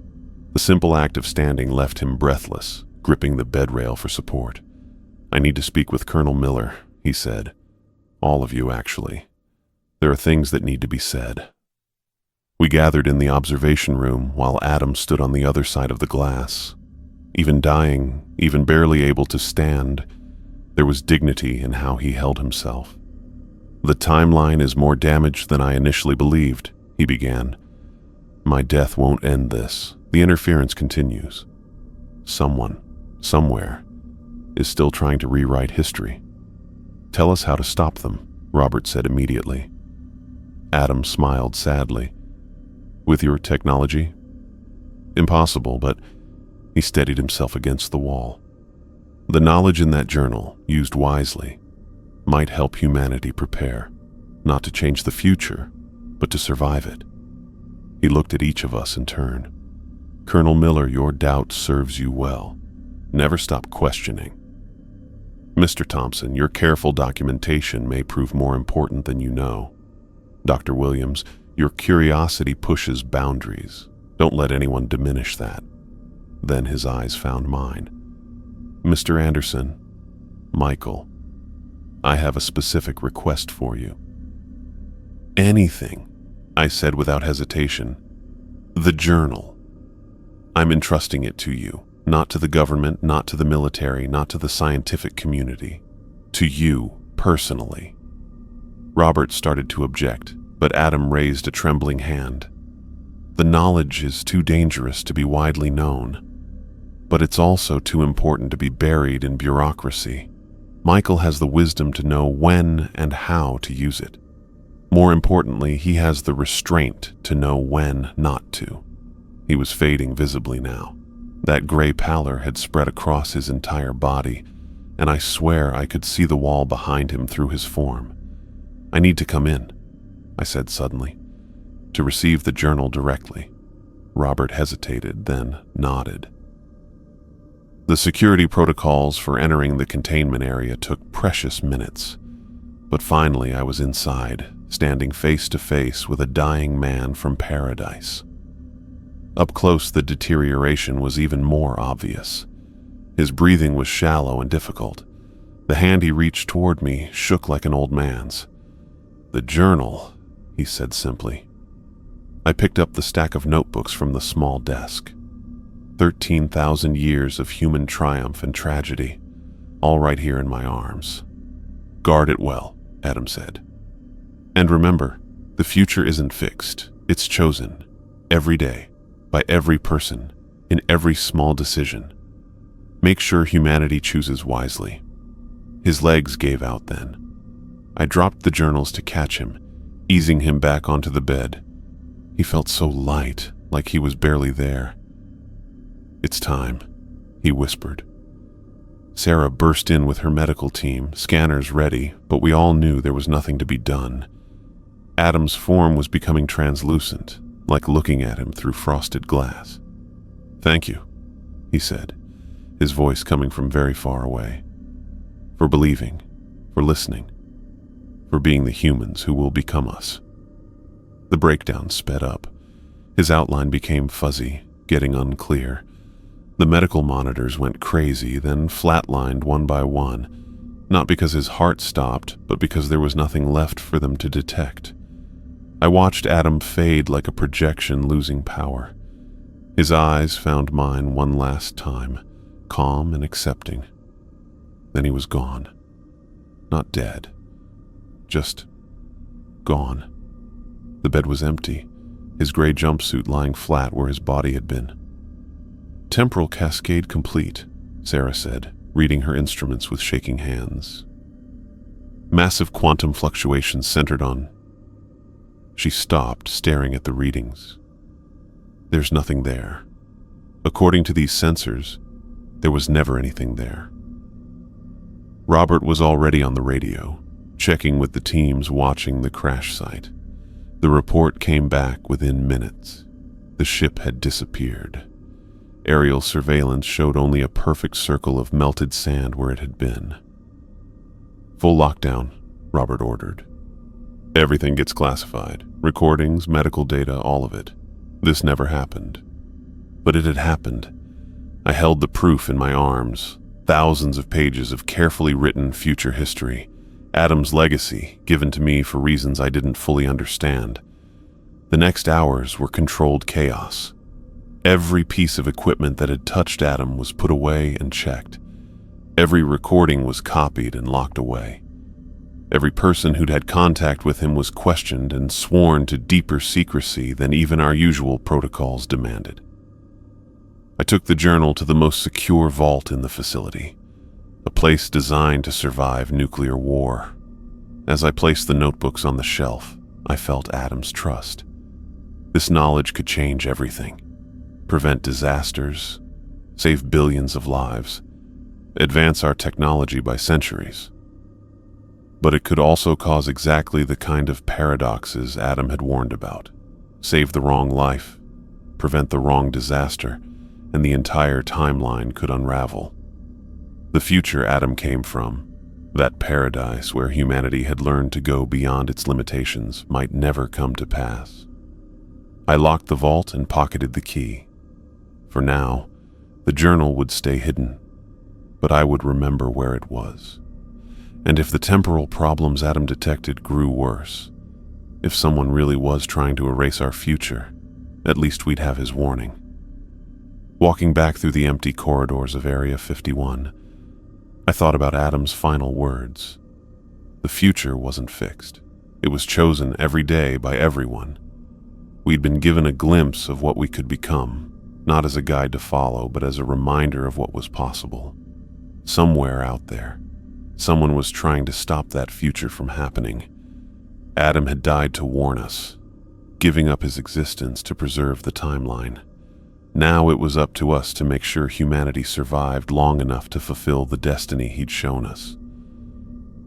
The simple act of standing left him breathless, gripping the bed rail for support. "I need to speak with Colonel Miller," he said. "All of you, actually. There are things that need to be said." We gathered in the observation room while Adam stood on the other side of the glass. Even dying, even barely able to stand, there was dignity in how he held himself. "The timeline is more damaged than I initially believed," he began. "My death won't end this. The interference continues. Someone, somewhere, is still trying to rewrite history. Tell us how to stop them," Robert said immediately. Adam smiled sadly. "With your technology? Impossible," but he steadied himself against the wall. "The knowledge in that journal, used wisely, might help humanity prepare, not to change the future, but to survive it." He looked at each of us in turn. "Colonel Miller, your doubt serves you well. Never stop questioning. Mr. Thompson, your careful documentation may prove more important than you know. Dr. Williams, your curiosity pushes boundaries. Don't let anyone diminish that." Then his eyes found mine. "Mr. Anderson, Michael, I have a specific request for you." "Anything," I said without hesitation. "The journal. I'm entrusting it to you, not to the government, not to the military, not to the scientific community. To you, personally." Robert started to object, but Adam raised a trembling hand. "The knowledge is too dangerous to be widely known, but it's also too important to be buried in bureaucracy. Michael has the wisdom to know when and how to use it. More importantly, he has the restraint to know when not to." He was fading visibly now. That gray pallor had spread across his entire body, and I swear I could see the wall behind him through his form. "I need to come in," I said suddenly, "to receive the journal directly." Robert hesitated, then nodded. The security protocols for entering the containment area took precious minutes, but finally I was inside, standing face to face with a dying man from paradise. Up close, the deterioration was even more obvious. His breathing was shallow and difficult. The hand he reached toward me shook like an old man's. "The journal," he said simply. I picked up the stack of notebooks from the small desk. 13,000 years of human triumph and tragedy, all right here in my arms. "Guard it well," Adam said. "And remember, the future isn't fixed. It's chosen, every day, by every person, in every small decision. Make sure humanity chooses wisely." His legs gave out then. I dropped the journals to catch him, easing him back onto the bed. He felt so light, like he was barely there. "It's time," he whispered. Sarah burst in with her medical team, scanners ready, but we all knew there was nothing to be done. Adam's form was becoming translucent, like looking at him through frosted glass. "Thank you," he said, his voice coming from very far away. "For believing, for listening, for being the humans who will become us." The breakdown sped up. His outline became fuzzy, getting unclear. The medical monitors went crazy, then flatlined one by one, not because his heart stopped, but because there was nothing left for them to detect. I watched Adam fade like a projection losing power. His eyes found mine one last time, calm and accepting. Then he was gone. Not dead. Just gone. The bed was empty, his gray jumpsuit lying flat where his body had been. "Temporal cascade complete," Sarah said, reading her instruments with shaking hands. Massive quantum fluctuations centered on... She stopped, staring at the readings. There's nothing there. According to these sensors, there was never anything there. Robert was already on the radio, checking with the teams watching the crash site. The report came back within minutes. The ship had disappeared. Aerial surveillance showed only a perfect circle of melted sand where it had been. "Full lockdown," Robert ordered. "Everything gets classified. Recordings, medical data, all of it. This never happened." But it had happened. I held the proof in my arms. Thousands of pages of carefully written future history. Adam's legacy, given to me for reasons I didn't fully understand. The next hours were controlled chaos. Every piece of equipment that had touched Adam was put away and checked. Every recording was copied and locked away. Every person who'd had contact with him was questioned and sworn to deeper secrecy than even our usual protocols demanded. I took the journal to the most secure vault in the facility, a place designed to survive nuclear war. As I placed the notebooks on the shelf, I felt Adam's trust. This knowledge could change everything. Prevent disasters, save billions of lives, advance our technology by centuries. But it could also cause exactly the kind of paradoxes Adam had warned about. Save the wrong life, prevent the wrong disaster, and the entire timeline could unravel. The future Adam came from, that paradise where humanity had learned to go beyond its limitations, might never come to pass. I locked the vault and pocketed the key. For now, the journal would stay hidden, but I would remember where it was. And if the temporal problems Adam detected grew worse, if someone really was trying to erase our future, at least we'd have his warning. Walking back through the empty corridors of Area 51, I thought about Adam's final words. The future wasn't fixed. It was chosen every day by everyone. We'd been given a glimpse of what we could become, not as a guide to follow, but as a reminder of what was possible. Somewhere out there, someone was trying to stop that future from happening. Adam had died to warn us, giving up his existence to preserve the timeline. Now it was up to us to make sure humanity survived long enough to fulfill the destiny he'd shown us.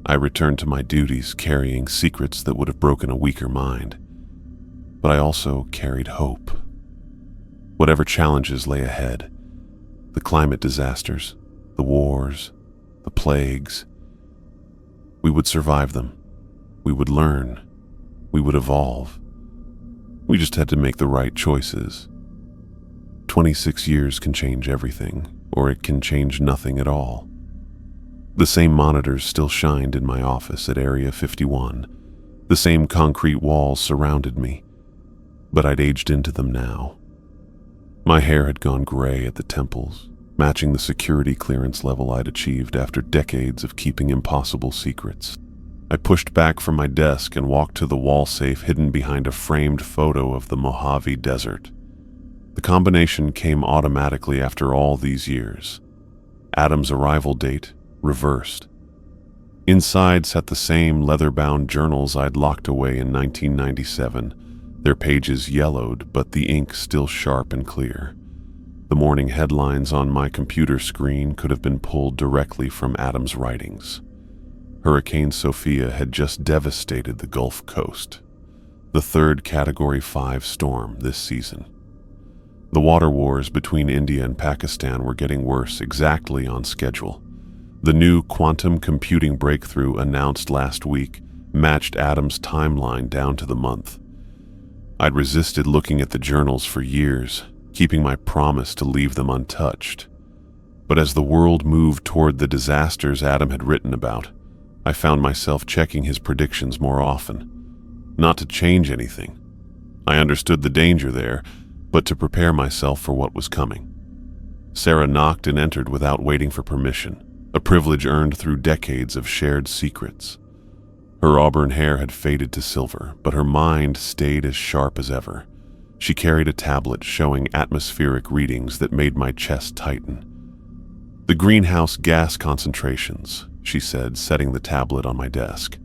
I returned to my duties, carrying secrets that would have broken a weaker mind. But I also carried hope. Whatever challenges lay ahead, the climate disasters, the wars, the plagues, we would survive them. We would learn. We would evolve. We just had to make the right choices. 26 years can change everything, or it can change nothing at all. The same monitors still shined in my office at Area 51. The same concrete walls surrounded me, but I'd aged into them now. My hair had gone gray at the temples, matching the security clearance level I'd achieved after decades of keeping impossible secrets. I pushed back from my desk and walked to the wall safe hidden behind a framed photo of the Mojave Desert. The combination came automatically after all these years. Adam's arrival date reversed. Inside sat the same leather-bound journals I'd locked away in 1997, their pages yellowed, but the ink still sharp and clear. The morning headlines on my computer screen could have been pulled directly from Adam's writings. Hurricane Sophia had just devastated the Gulf Coast, the third Category 5 storm this season. The water wars between India and Pakistan were getting worse, exactly on schedule. The new quantum computing breakthrough announced last week matched Adam's timeline down to the month. I'd resisted looking at the journals for years, keeping my promise to leave them untouched. But as the world moved toward the disasters Adam had written about, I found myself checking his predictions more often. Not to change anything. I understood the danger there, but to prepare myself for what was coming. Sarah knocked and entered without waiting for permission, a privilege earned through decades of shared secrets. Her auburn hair had faded to silver, but her mind stayed as sharp as ever. She carried a tablet showing atmospheric readings that made my chest tighten. "The greenhouse gas concentrations," she said, setting the tablet on my desk.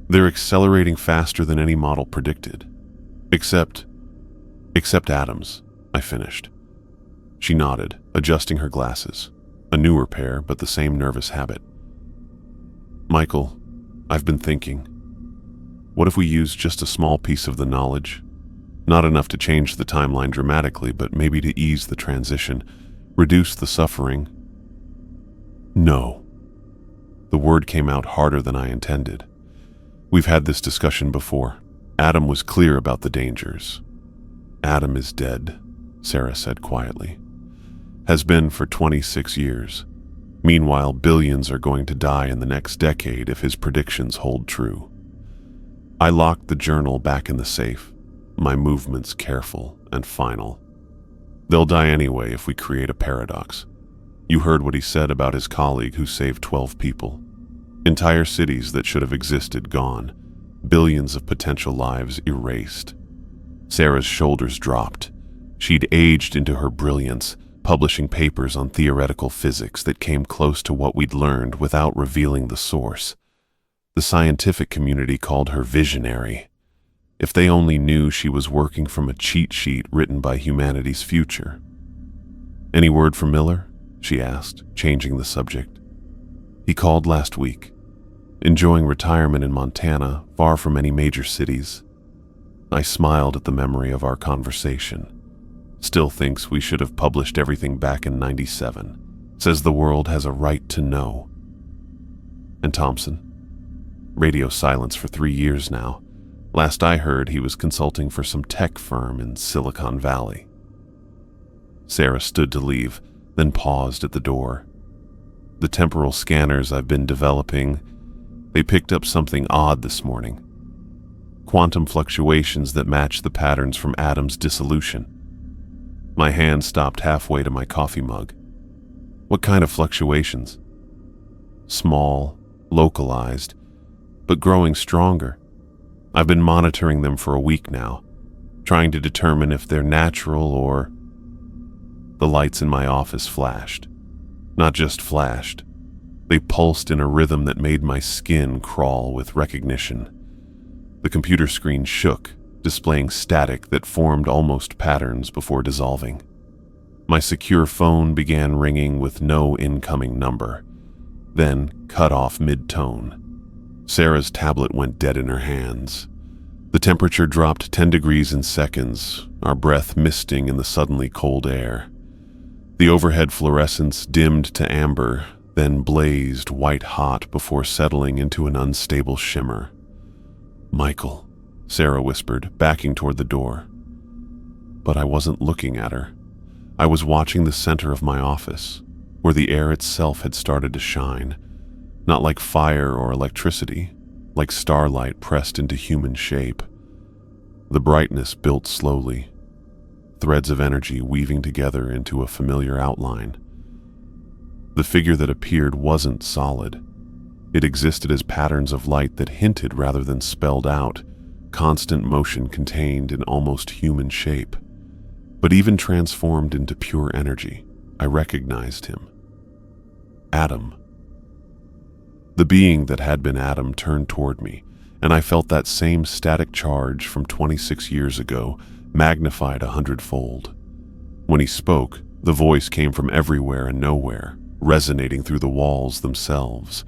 "They're accelerating faster than any model predicted. Except Adam's," I finished. She nodded, adjusting her glasses. A newer pair, but the same nervous habit. "Michael, I've been thinking. What if we use just a small piece of the knowledge? Not enough to change the timeline dramatically, but maybe to ease the transition, reduce the suffering." "No." The word came out harder than I intended. "We've had this discussion before. Adam was clear about the dangers." "Adam is dead," Sarah said quietly. "Has been for 26 years. Meanwhile, billions are going to die in the next decade if his predictions hold true." I locked the journal back in the safe, my movements careful and final. "They'll die anyway if we create a paradox. You heard what he said about his colleague who saved 12 people. Entire cities that should have existed gone. Billions of potential lives erased." Sarah's shoulders dropped. She'd aged into her brilliance, publishing papers on theoretical physics that came close to what we'd learned without revealing the source. The scientific community called her visionary. If they only knew she was working from a cheat sheet written by humanity's future. "Any word from Miller?" she asked, changing the subject. "He called last week. Enjoying retirement in Montana, far from any major cities." I smiled at the memory of our conversation. "Still thinks we should have published everything back in '97. Says the world has a right to know." "And Thompson?" "Radio silence for 3 years now. Last I heard, he was consulting for some tech firm in Silicon Valley." Sarah stood to leave, then paused at the door. "The temporal scanners I've been developing, they picked up something odd this morning. Quantum fluctuations that match the patterns from Adam's dissolution." My hand stopped halfway to my coffee mug. "What kind of fluctuations?" "Small, localized, but growing stronger. I've been monitoring them for a week now, trying to determine if they're natural or..." The lights in my office flashed. Not just flashed. They pulsed in a rhythm that made my skin crawl with recognition. The computer screen shook, displaying static that formed almost patterns before dissolving. My secure phone began ringing with no incoming number, then cut off mid-tone. Sarah's tablet went dead in her hands. The temperature dropped 10 degrees in seconds, our breath misting in the suddenly cold air. The overhead fluorescence dimmed to amber, then blazed white-hot before settling into an unstable shimmer. "Michael," Sarah whispered, backing toward the door. But I wasn't looking at her. I was watching the center of my office, where the air itself had started to shine, not like fire or electricity, like starlight pressed into human shape. The brightness built slowly, threads of energy weaving together into a familiar outline. The figure that appeared wasn't solid. It existed as patterns of light that hinted rather than spelled out, constant motion contained in almost human shape. But even transformed into pure energy, I recognized him. Adam. The being that had been Adam turned toward me, and I felt that same static charge from 26 years ago magnified 100-fold. When he spoke, The voice came from everywhere and nowhere, resonating through the walls themselves.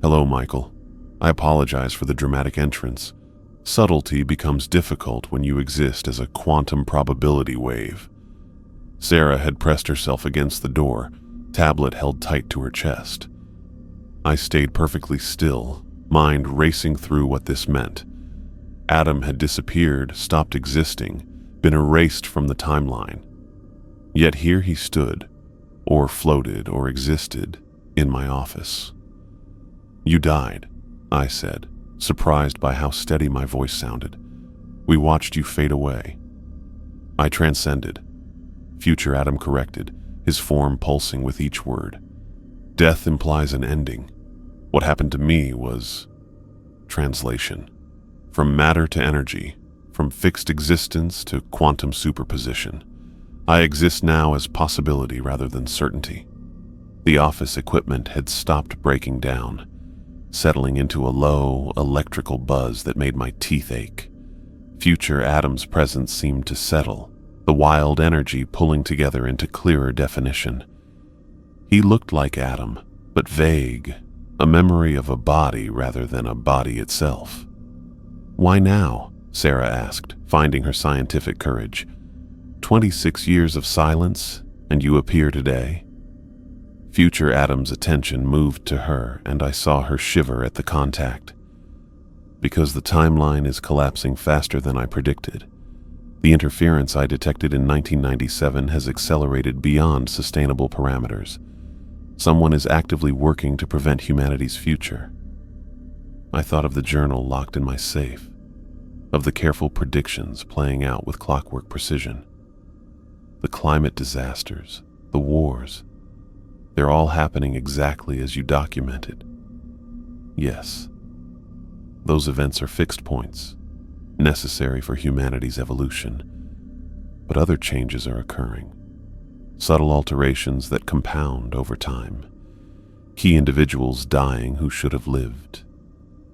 "Hello, Michael. I apologize for the dramatic entrance. Subtlety becomes difficult when you exist as a quantum probability wave." Sarah had pressed herself against the door, tablet held tight to her chest. I stayed perfectly still, mind racing through what this meant. Adam had disappeared, stopped existing, been erased from the timeline. Yet here he stood, or floated, or existed, in my office. "You died," I said, surprised by how steady my voice sounded. "We watched you fade away." "I transcended," future Adam corrected, his form pulsing with each word. "Death implies an ending. What happened to me was translation. From matter to energy, from fixed existence to quantum superposition. I exist now as possibility rather than certainty." The office equipment had stopped breaking down, settling into a low, electrical buzz that made my teeth ache. Future Adam's presence seemed to settle, the wild energy pulling together into clearer definition. He looked like Adam, but vague, a memory of a body rather than a body itself. "Why now?" Sarah asked, finding her scientific courage. 26 years of silence, and you appear today?" Future Adam's attention moved to her, and I saw her shiver at the contact. "Because the timeline is collapsing faster than I predicted. The interference I detected in 1997 has accelerated beyond sustainable parameters. Someone is actively working to prevent humanity's future." I thought of the journal locked in my safe, of the careful predictions playing out with clockwork precision. The climate disasters, the wars, they're all happening exactly as you documented. Yes, those events are fixed points, necessary for humanity's evolution, but other changes are occurring. Subtle alterations that compound over time. Key individuals dying who should have lived.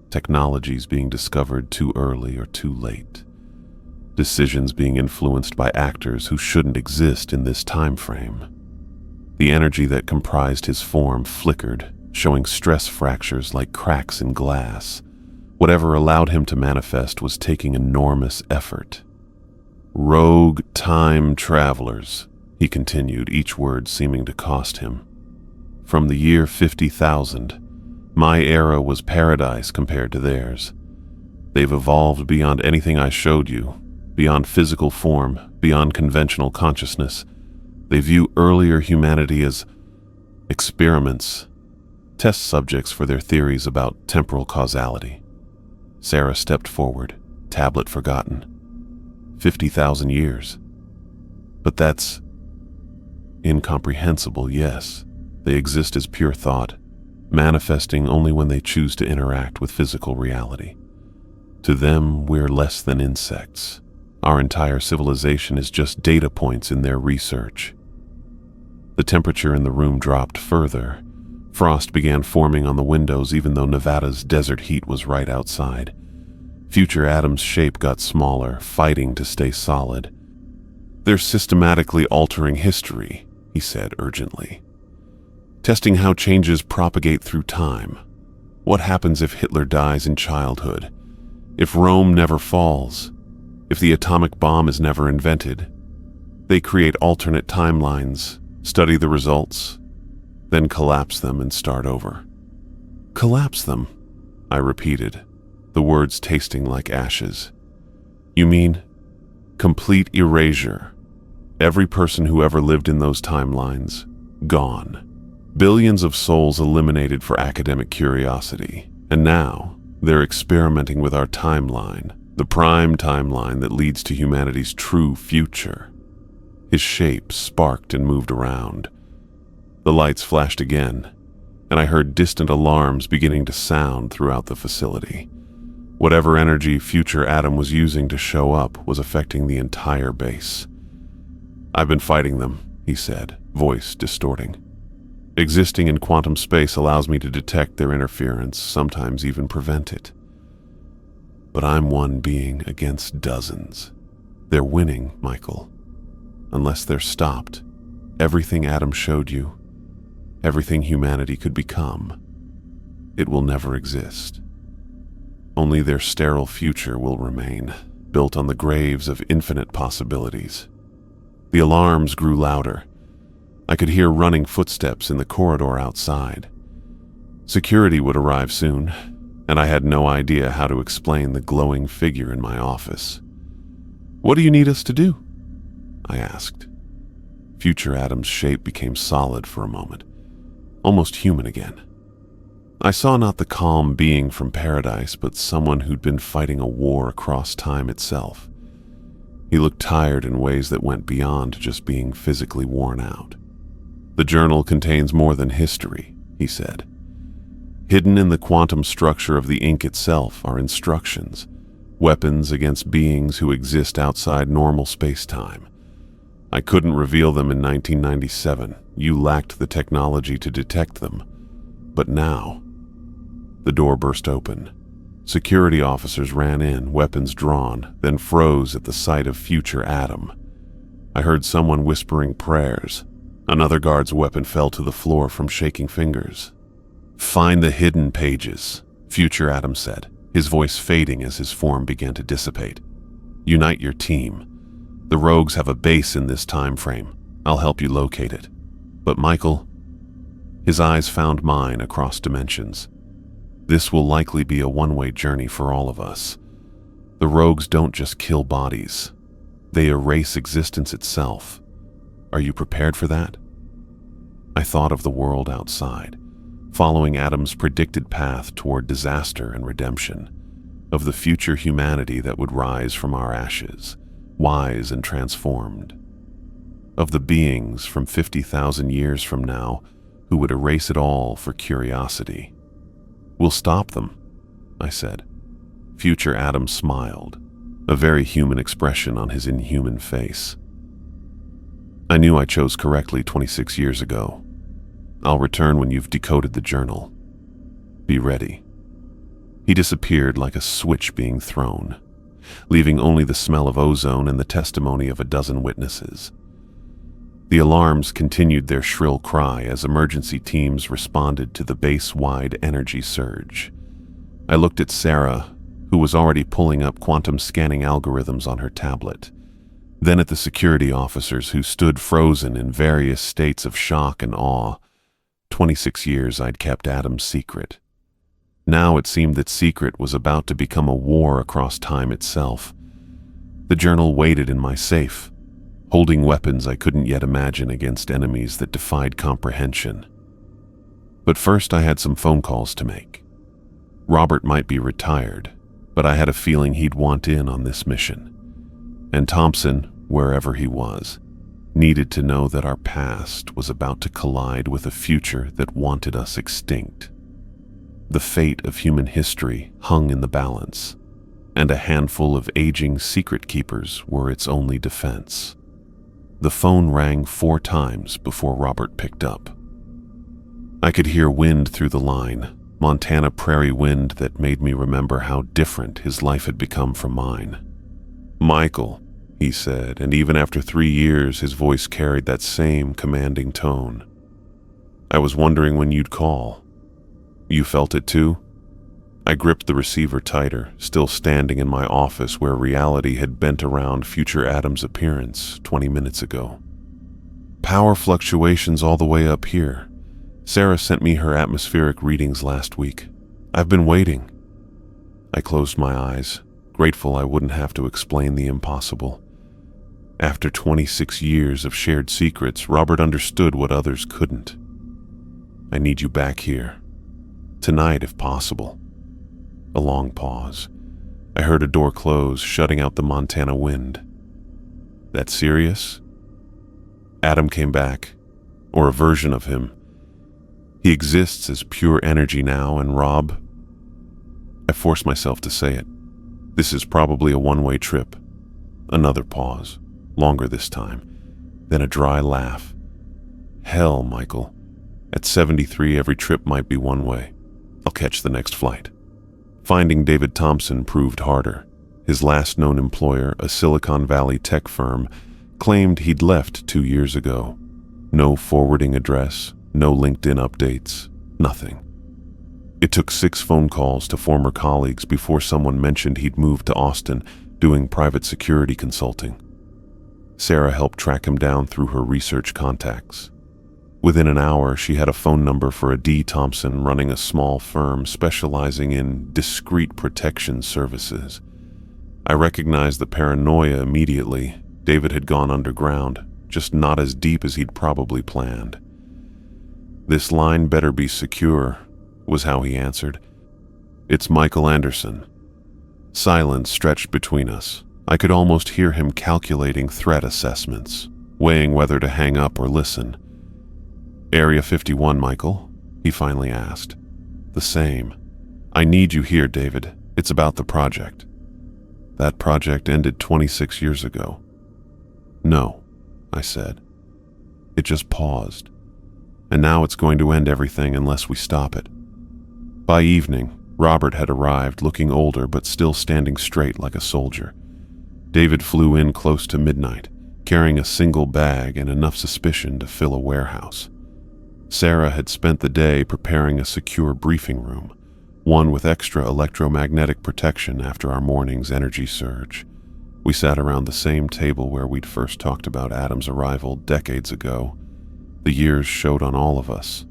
Technologies being discovered too early or too late. Decisions being influenced by actors who shouldn't exist in this time frame. The energy that comprised his form flickered, showing stress fractures like cracks in glass. Whatever allowed him to manifest was taking enormous effort. "Rogue time travelers," he continued, each word seeming to cost him. "From the year 50,000, my era was paradise compared to theirs. They've evolved beyond anything I showed you, beyond physical form, beyond conventional consciousness. They view earlier humanity as experiments, test subjects for their theories about temporal causality." Sarah stepped forward, tablet forgotten. 50,000 years. But that's incomprehensible, yes. They exist as pure thought, manifesting only when they choose to interact with physical reality. To them, we're less than insects. Our entire civilization is just data points in their research. The temperature in the room dropped further. Frost began forming on the windows even though Nevada's desert heat was right outside. Future Adam's shape got smaller, fighting to stay solid. "They're systematically altering history," he said urgently. "Testing how changes propagate through time. What happens if Hitler dies in childhood? If Rome never falls? If the atomic bomb is never invented? They create alternate timelines, study the results, then collapse them and start over." "Collapse them," I repeated, the words tasting like ashes. "You mean complete erasure? Every person who ever lived in those timelines, gone. Billions of souls eliminated for academic curiosity. And now, they're experimenting with our timeline, the prime timeline that leads to humanity's true future." His shape sparked and moved around. The lights flashed again, and I heard distant alarms beginning to sound throughout the facility. Whatever energy future Adam was using to show up was affecting the entire base. "I've been fighting them," he said, voice distorting. "Existing in quantum space allows me to detect their interference, sometimes even prevent it. But I'm one being against dozens. They're winning, Michael. Unless they're stopped, Everything Adam showed you, everything humanity could become, it will never exist. Only their sterile future will remain, built on the graves of infinite possibilities. The alarms grew louder. I could hear running footsteps in the corridor outside. Security would arrive soon, and I had no idea how to explain the glowing figure in my office. "What do you need us to do?" I asked. Future Adam's shape became solid for a moment, almost human again. I saw not the calm being from paradise, but someone who'd been fighting a war across time itself. He looked tired in ways that went beyond just being physically worn out. "The journal contains more than history," he said. "Hidden in the quantum structure of the ink itself are instructions, weapons against beings who exist outside normal space-time. I couldn't reveal them in 1997. You lacked the technology to detect them. But now..." The door burst open. Security officers ran in, weapons drawn, then froze at the sight of future Adam. I heard someone whispering prayers. Another guard's weapon fell to the floor from shaking fingers. "Find the hidden pages," future Adam said, his voice fading as his form began to dissipate. "Unite your team. The rogues have a base in this time frame. I'll help you locate it. But Michael..." His eyes found mine across dimensions. "This will likely be a one-way journey for all of us. The rogues don't just kill bodies. They erase existence itself. Are you prepared for that?" I thought of the world outside, following Adam's predicted path toward disaster and redemption, of the future humanity that would rise from our ashes, wise and transformed, of the beings from 50,000 years from now who would erase it all for curiosity. "We'll stop them," I said. Future Adam smiled, a very human expression on his inhuman face. "I knew I chose correctly 26 years ago. I'll return when you've decoded the journal. Be ready." He disappeared like a switch being thrown, leaving only the smell of ozone and the testimony of a dozen witnesses. The alarms continued their shrill cry as emergency teams responded to the base-wide energy surge. I looked at Sarah, who was already pulling up quantum scanning algorithms on her tablet, then at the security officers who stood frozen in various states of shock and awe. 26 years I'd kept Adam's secret. Now it seemed that secret was about to become a war across time itself. The journal waited in my safe, holding weapons I couldn't yet imagine against enemies that defied comprehension. But first I had some phone calls to make. Robert might be retired, but I had a feeling he'd want in on this mission. And Thompson, wherever he was, needed to know that our past was about to collide with a future that wanted us extinct. The fate of human history hung in the balance, and a handful of aging secret keepers were its only defense. The phone rang 4 times before Robert picked up. I could hear wind through the line, Montana prairie wind that made me remember how different his life had become from mine. "Michael," he said, and even after 3 years his voice carried that same commanding tone. "I was wondering when you'd call. You felt it too?" I gripped the receiver tighter, still standing in my office where reality had bent around future Adam's appearance 20 minutes ago. "Power fluctuations all the way up here. Sarah sent me her atmospheric readings last week. I've been waiting." I closed my eyes, grateful I wouldn't have to explain the impossible. After 26 years of shared secrets, Robert understood what others couldn't. "I need you back here. Tonight, if possible." A long pause. I heard a door close, shutting out the Montana wind. "That serious?" Adam came back, or a version of him. He exists as pure energy now, and Rob... I forced myself to say it. "This is probably a one-way trip." Another pause, longer this time, then a dry laugh. "Hell, Michael. At 73, every trip might be one way. I'll catch the next flight." Finding David Thompson proved harder. His last known employer, a Silicon Valley tech firm, claimed he'd left 2 years ago. No forwarding address, no LinkedIn updates, nothing. It took 6 phone calls to former colleagues before someone mentioned he'd moved to Austin doing private security consulting. Sarah helped track him down through her research contacts. Within an hour, she had a phone number for a D. Thompson running a small firm specializing in discreet protection services. I recognized the paranoia immediately. David had gone underground, just not as deep as he'd probably planned. "This line better be secure," was how he answered. "It's Michael Anderson." Silence stretched between us. I could almost hear him calculating threat assessments, weighing whether to hang up or listen. "Area 51, Michael?" he finally asked. "The same. I need you here, David. It's about the project." "That project ended 26 years ago." "No," I said. "It just paused. And now it's going to end everything unless we stop it." By evening, Robert had arrived, looking older but still standing straight like a soldier. David flew in close to midnight, carrying a single bag and enough suspicion to fill a warehouse. Sarah had spent the day preparing a secure briefing room, one with extra electromagnetic protection after our morning's energy surge. We sat around the same table where we'd first talked about Adam's arrival decades ago. The years showed on all of us.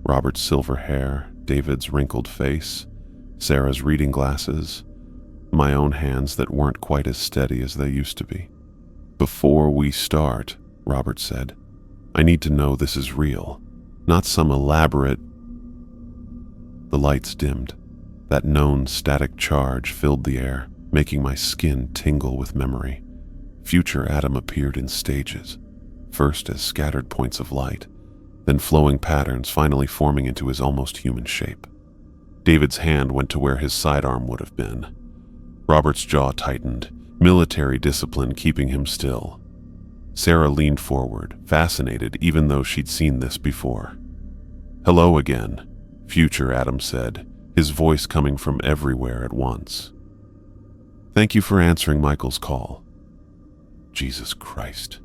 Robert's silver hair, David's wrinkled face, Sarah's reading glasses, my own hands that weren't quite as steady as they used to be. "Before we start," Robert said, "I need to know this is real, not some elaborate—" The lights dimmed. That known static charge filled the air, making my skin tingle with memory. Future Adam appeared in stages, first as scattered points of light, then flowing patterns finally forming into his almost human shape. David's hand went to where his sidearm would have been. Robert's jaw tightened, military discipline keeping him still. Sarah leaned forward, fascinated even though she'd seen this before. "Hello again," Future Adam said, his voice coming from everywhere at once. "Thank you for answering Michael's call." "Jesus Christ,"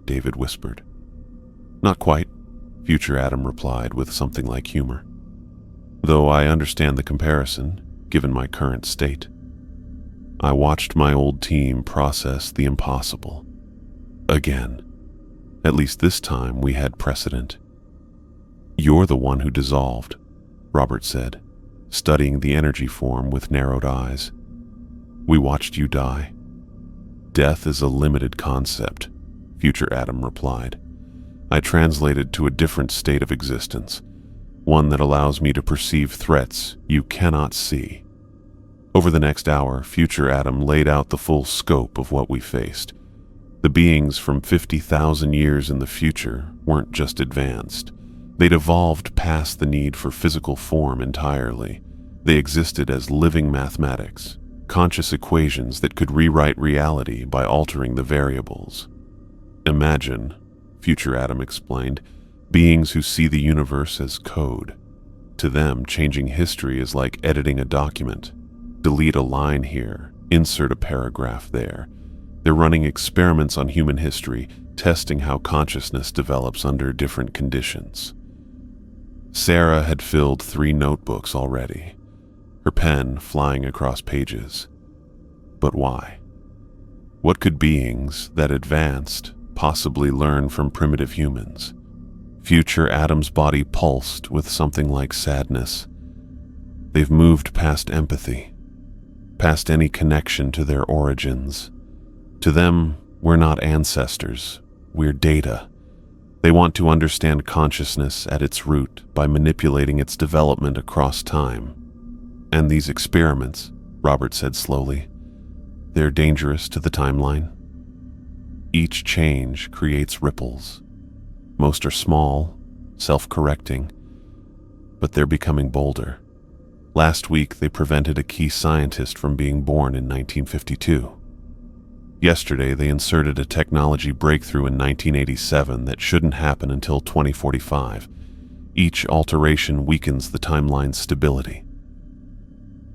David whispered. "Not quite," Future Adam replied with something like humor. "Though I understand the comparison, given my current state." I watched my old team process the impossible. Again. At least this time we had precedent. "You're the one who dissolved," Robert said, studying the energy form with narrowed eyes. "We watched you die." "Death is a limited concept," Future Adam replied. "I translated to a different state of existence, one that allows me to perceive threats you cannot see." Over the next hour, Future Adam laid out the full scope of what we faced. The beings from 50,000 years in the future weren't just advanced. They'd evolved past the need for physical form entirely. They existed as living mathematics, conscious equations that could rewrite reality by altering the variables. "Imagine," Future Adam explained, "beings who see the universe as code. To them, changing history is like editing a document. Delete a line here, insert a paragraph there. They're running experiments on human history, testing how consciousness develops under different conditions." Sarah had filled 3 notebooks already, her pen flying across pages. But why? What could beings that advanced possibly learn from primitive humans? Future Adam's body pulsed with something like sadness. They've moved past empathy, past any connection to their origins. To them, we're not ancestors, we're data. They want to understand consciousness at its root by manipulating its development across time. "And these experiments," Robert said slowly, "they're dangerous to the timeline. Each change creates ripples. Most are small, self-correcting, but they're becoming bolder. Last week, they prevented a key scientist from being born in 1952. Yesterday, they inserted a technology breakthrough in 1987 that shouldn't happen until 2045. Each alteration weakens the timeline's stability."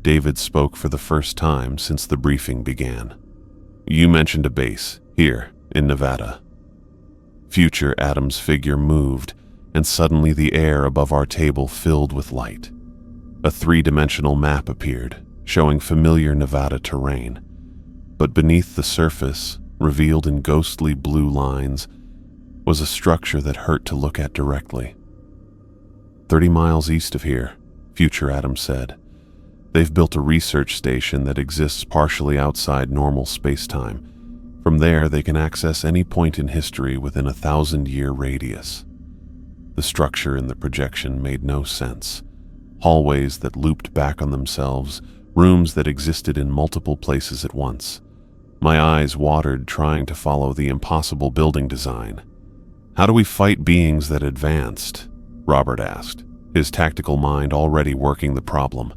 David spoke for the first time since the briefing began. "You mentioned a base, here, in Nevada." Future Adam's figure moved, and suddenly the air above our table filled with light. A three-dimensional map appeared, showing familiar Nevada terrain. But beneath the surface, revealed in ghostly blue lines, was a structure that hurt to look at directly. 30 miles east of here, Future Adam said. They've built a research station that exists partially outside normal space-time. From there, they can access any point in history within a 1,000-year radius. The structure in the projection made no sense. Hallways that looped back on themselves, rooms that existed in multiple places at once. My eyes watered trying to follow the impossible building design. How do we fight beings that advanced? Robert asked, his tactical mind already working the problem.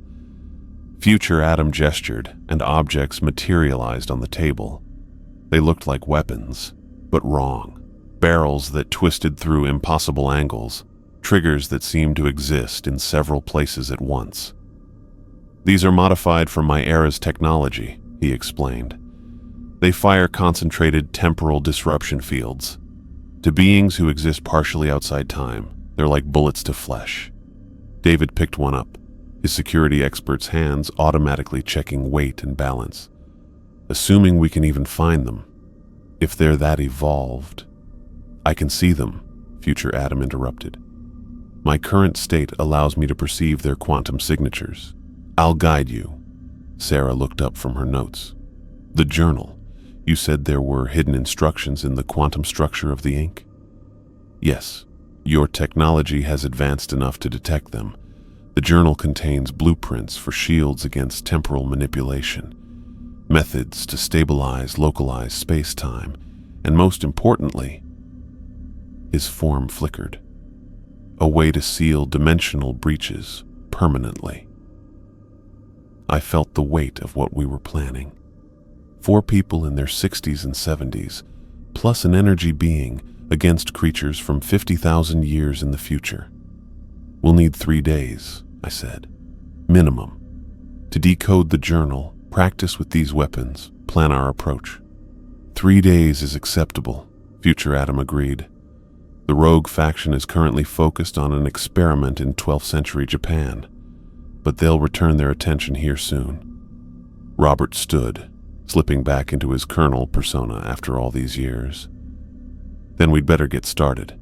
Future Adam gestured, and objects materialized on the table. They looked like weapons, but wrong. Barrels that twisted through impossible angles, triggers that seemed to exist in several places at once. These are modified from my era's technology, he explained. They fire concentrated temporal disruption fields. To beings who exist partially outside time, they're like bullets to flesh. David picked one up, his security expert's hands automatically checking weight and balance. Assuming we can even find them, if they're that evolved. I can see them, Future Adam interrupted. My current state allows me to perceive their quantum signatures. I'll guide you. Sarah looked up from her notes. The journal. You said there were hidden instructions in the quantum structure of the ink? Yes. Your technology has advanced enough to detect them. The journal contains blueprints for shields against temporal manipulation, methods to stabilize localized space-time, and most importantly, his form flickered. A way to seal dimensional breaches permanently. I felt the weight of what we were planning. 4 people in their 60s and 70s, plus an energy being against creatures from 50,000 years in the future. We'll need 3 days, I said. Minimum. To decode the journal, practice with these weapons, plan our approach. 3 days is acceptable, Future Adam agreed. The rogue faction is currently focused on an experiment in 12th century Japan, but they'll return their attention here soon. Robert stood, slipping back into his colonel persona after all these years. Then we'd better get started.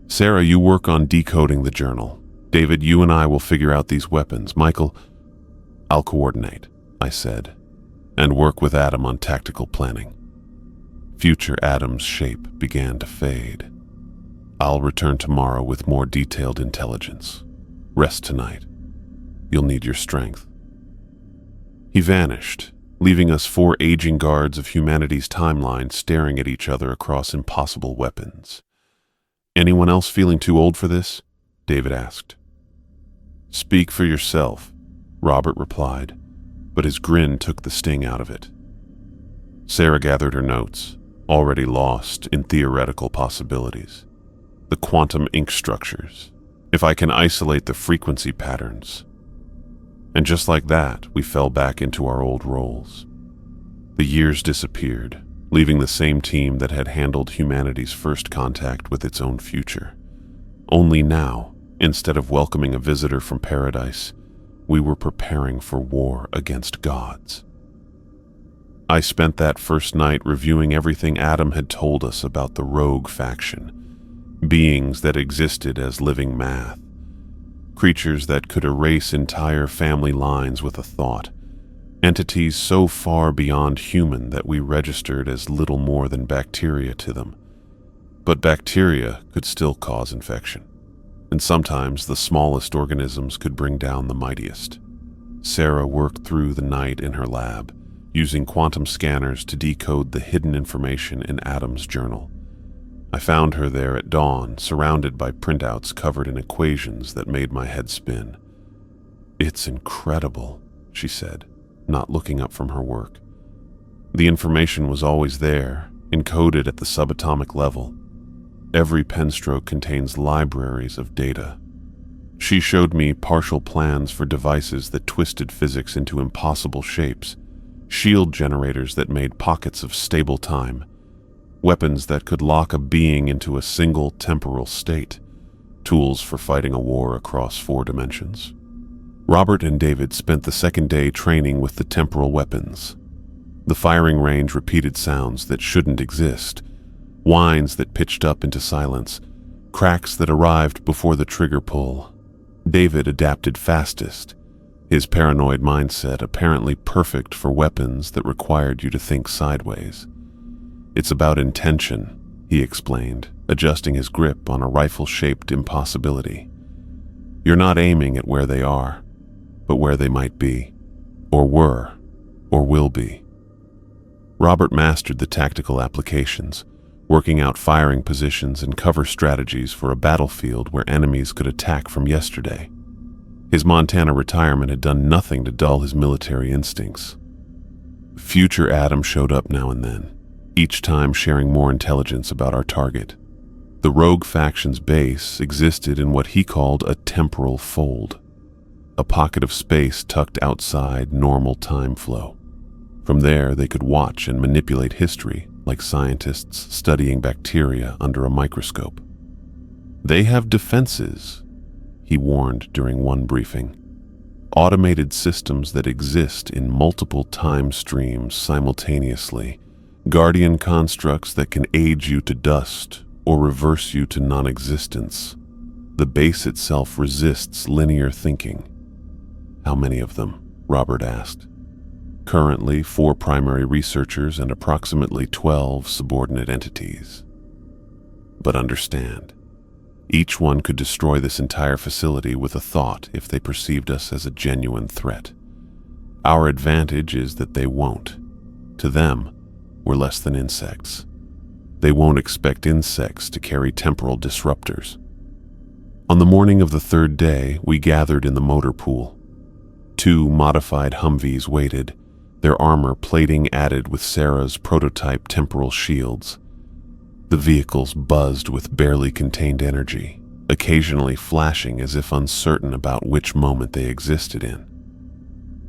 Sarah, you work on decoding the journal. David, you and I will figure out these weapons. Michael, I'll coordinate, I said, and work with Adam on tactical planning. Future Adam's shape began to fade. I'll return tomorrow with more detailed intelligence. Rest tonight. You'll need your strength. He vanished, leaving us 4 aging guards of humanity's timeline staring at each other across impossible weapons. Anyone else feeling too old for this? David asked. Speak for yourself, Robert replied, but his grin took the sting out of it. Sarah gathered her notes, already lost in theoretical possibilities. The quantum ink structures, if I can isolate the frequency patterns. And just like that, we fell back into our old roles. The years disappeared, leaving the same team that had handled humanity's first contact with its own future. Only now, instead of welcoming a visitor from paradise, we were preparing for war against gods. I spent that first night reviewing everything Adam had told us about the rogue faction, beings that existed as living math, creatures that could erase entire family lines with a thought, entities so far beyond human that we registered as little more than bacteria to them. But bacteria could still cause infection, and sometimes the smallest organisms could bring down the mightiest. Sarah worked through the night in her lab, using quantum scanners to decode the hidden information in Adam's journal. I found her there at dawn, surrounded by printouts covered in equations that made my head spin. It's incredible, she said, not looking up from her work. The information was always there, encoded at the subatomic level. Every penstroke contains libraries of data. She showed me partial plans for devices that twisted physics into impossible shapes, shield generators that made pockets of stable time, weapons that could lock a being into a single temporal state, tools for fighting a war across 4 dimensions. Robert and David spent the second day training with the temporal weapons. The firing range repeated sounds that shouldn't exist, whines that pitched up into silence, cracks that arrived before the trigger pull. David adapted fastest, his paranoid mindset apparently perfect for weapons that required you to think sideways. "It's about intention," he explained, adjusting his grip on a rifle-shaped impossibility. "You're not aiming at where they are, but where they might be, or were, or will be." Robert mastered the tactical applications, working out firing positions and cover strategies for a battlefield where enemies could attack from yesterday. His Montana retirement had done nothing to dull his military instincts. Future Adam showed up now and then, each time sharing more intelligence about our target. The rogue faction's base existed in what he called a temporal fold, a pocket of space tucked outside normal time flow. From there, they could watch and manipulate history like scientists studying bacteria under a microscope. "They have defenses," he warned during one briefing. "Automated systems that exist in multiple time streams simultaneously. Guardian constructs that can age you to dust or reverse you to non-existence. The base itself resists linear thinking." "How many of them?" Robert asked. "Currently 4 primary researchers and approximately 12 subordinate entities. But understand, each one could destroy this entire facility with a thought if they perceived us as a genuine threat. Our advantage is that they won't. To them, we're less than insects. They won't expect insects to carry temporal disruptors." On the morning of the 3rd day, we gathered in the motor pool. 2 modified Humvees waited, their armor plating added with Sarah's prototype temporal shields. The vehicles buzzed with barely contained energy, occasionally flashing as if uncertain about which moment they existed in.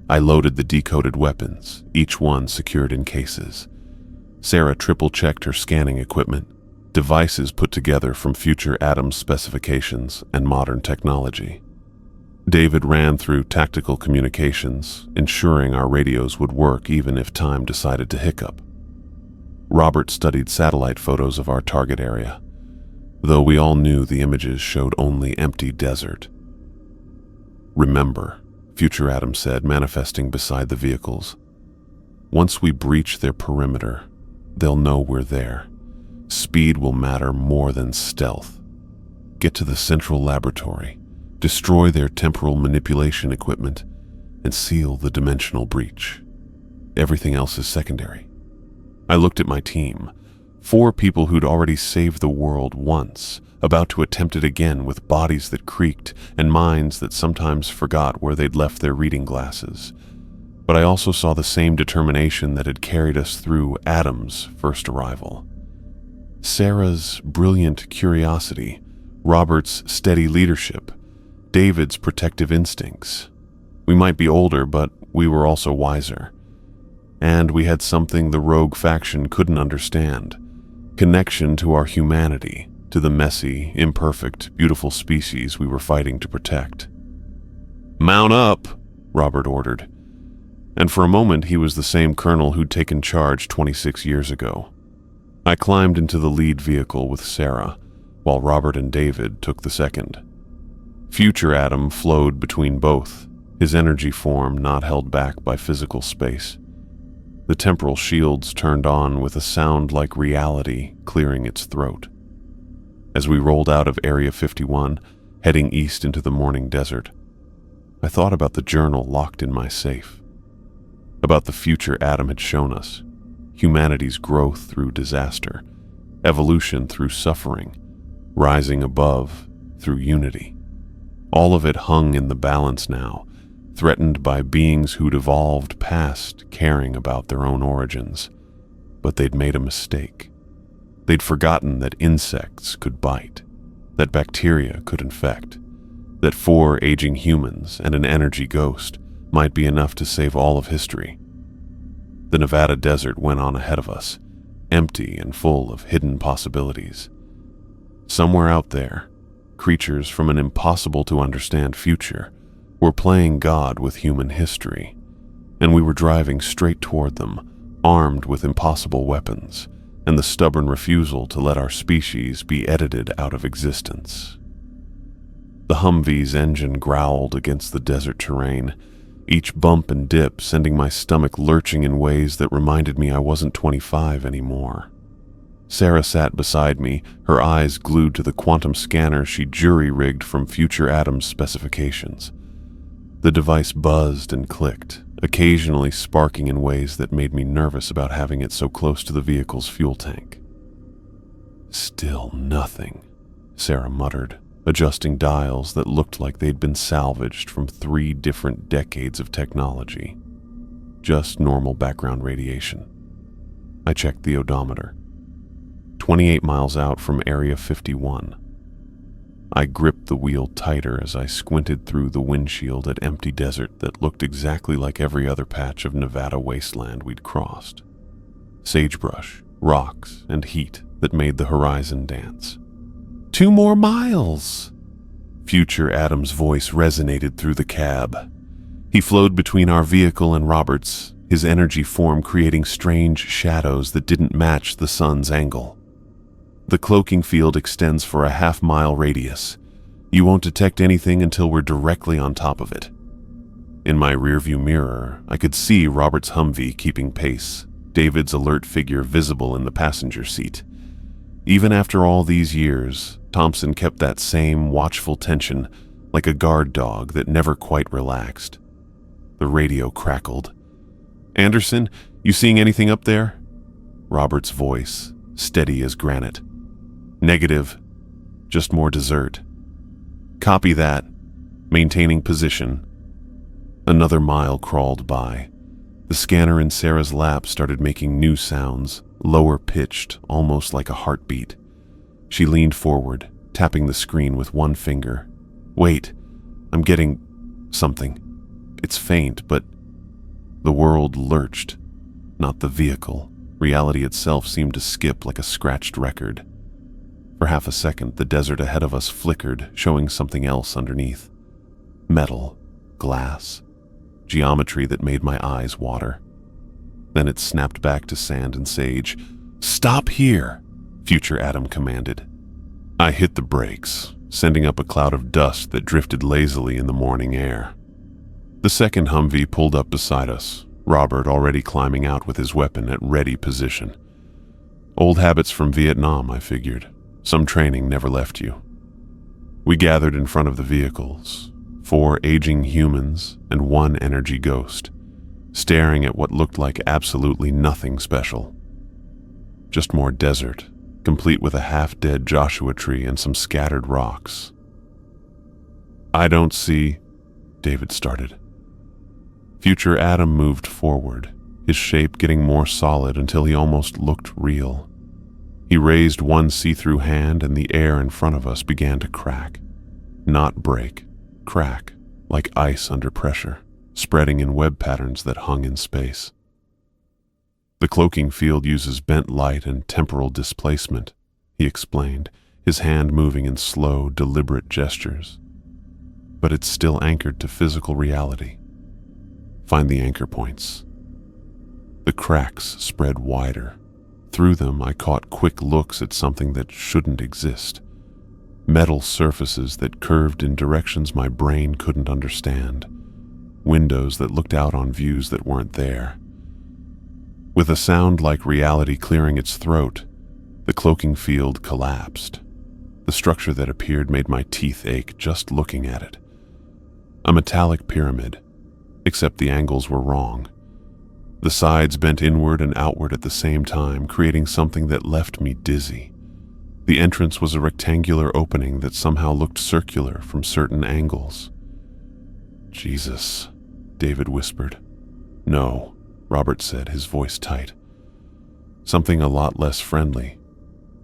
I loaded the decoded weapons, each one secured in cases. Sarah triple-checked her scanning equipment, devices put together from future Adam's specifications and modern technology. David ran through tactical communications, ensuring our radios would work even if time decided to hiccup. Robert studied satellite photos of our target area, though we all knew the images showed only empty desert. "Remember," Future Adam said, manifesting beside the vehicles, "once we breach their perimeter, they'll know we're there. Speed will matter more than stealth. Get to the central laboratory, destroy their temporal manipulation equipment, and seal the dimensional breach. Everything else is secondary." I looked at my team, 4 people who'd already saved the world once, about to attempt it again with bodies that creaked and minds that sometimes forgot where they'd left their reading glasses. But I also saw the same determination that had carried us through Adam's first arrival. Sarah's brilliant curiosity, Robert's steady leadership, David's protective instincts. We might be older, but we were also wiser. And we had something the rogue faction couldn't understand: connection to our humanity, to the messy, imperfect, beautiful species we were fighting to protect. "Mount up," Robert ordered. And for a moment he was the same colonel who'd taken charge 26 years ago. I climbed into the lead vehicle with Sarah, while Robert and David took the second. Future Adam flowed between both, his energy form not held back by physical space. The temporal shields turned on with a sound like reality clearing its throat. As we rolled out of Area 51, heading east into the morning desert, I thought about the journal locked in my safe, about the future Adam had shown us, humanity's growth through disaster, evolution through suffering, rising above through unity. All of it hung in the balance now, threatened by beings who'd evolved past caring about their own origins. But they'd made a mistake. They'd forgotten that insects could bite, that bacteria could infect, that 4 aging humans and an energy ghost might be enough to save all of history. The Nevada desert went on ahead of us, empty and full of hidden possibilities. Somewhere out there, creatures from an impossible-to-understand future were playing God with human history, and we were driving straight toward them, armed with impossible weapons and the stubborn refusal to let our species be edited out of existence. The Humvee's engine growled against the desert terrain, each bump and dip sending my stomach lurching in ways that reminded me I wasn't 25 anymore. Sarah sat beside me, her eyes glued to the quantum scanner she jury-rigged from future Adam's specifications. The device buzzed and clicked, occasionally sparking in ways that made me nervous about having it so close to the vehicle's fuel tank. "Still nothing," Sarah muttered, adjusting dials that looked like they'd been salvaged from 3 different decades of technology. Just normal background radiation. I checked the odometer. 28 miles out from Area 51. I gripped the wheel tighter as I squinted through the windshield at empty desert that looked exactly like every other patch of Nevada wasteland we'd crossed. Sagebrush, rocks, and heat that made the horizon dance. 2 more miles! Future Adam's voice resonated through the cab. He flowed between our vehicle and Robert's, his energy form creating strange shadows that didn't match the sun's angle. "The cloaking field extends for a half-mile radius. You won't detect anything until we're directly on top of it." In my rearview mirror, I could see Robert's Humvee keeping pace, David's alert figure visible in the passenger seat. Even after all these years, Thompson kept that same watchful tension, like a guard dog that never quite relaxed. The radio crackled. "Anderson, you seeing anything up there?" Robert's voice, steady as granite. "Negative. Just more dessert." "Copy that. Maintaining position." Another mile crawled by. The scanner in Sarah's lap started making new sounds, lower pitched, almost like a heartbeat. She leaned forward, tapping the screen with one finger. "Wait, I'm getting something. It's faint, but..." The world lurched, not the vehicle. Reality itself seemed to skip like a scratched record. For half a second, the desert ahead of us flickered, showing something else underneath. Metal, glass, geometry that made my eyes water. Then it snapped back to sand and sage. "Stop here!" Future Adam commanded. I hit the brakes, sending up a cloud of dust that drifted lazily in the morning air. The second Humvee pulled up beside us, Robert already climbing out with his weapon at ready position. Old habits from Vietnam, I figured. Some training never left you. We gathered in front of the vehicles, 4 aging humans and 1 energy ghost, staring at what looked like absolutely nothing special. Just more desert, complete with a half-dead Joshua tree and some scattered rocks. "I don't see," David started. Future Adam moved forward, his shape getting more solid until he almost looked real. He raised one see-through hand and the air in front of us began to crack. Not break, crack, like ice under pressure, spreading in web patterns that hung in space. "The cloaking field uses bent light and temporal displacement," he explained, his hand moving in slow, deliberate gestures. "But it's still anchored to physical reality. Find the anchor points." The cracks spread wider. Through them, I caught quick looks at something that shouldn't exist. Metal surfaces that curved in directions my brain couldn't understand. Windows that looked out on views that weren't there. With a sound like reality clearing its throat, the cloaking field collapsed. The structure that appeared made my teeth ache just looking at it. A metallic pyramid, except the angles were wrong. The sides bent inward and outward at the same time, creating something that left me dizzy. The entrance was a rectangular opening that somehow looked circular from certain angles. "Jesus," David whispered. "No," Robert said, his voice tight. Something a lot less friendly.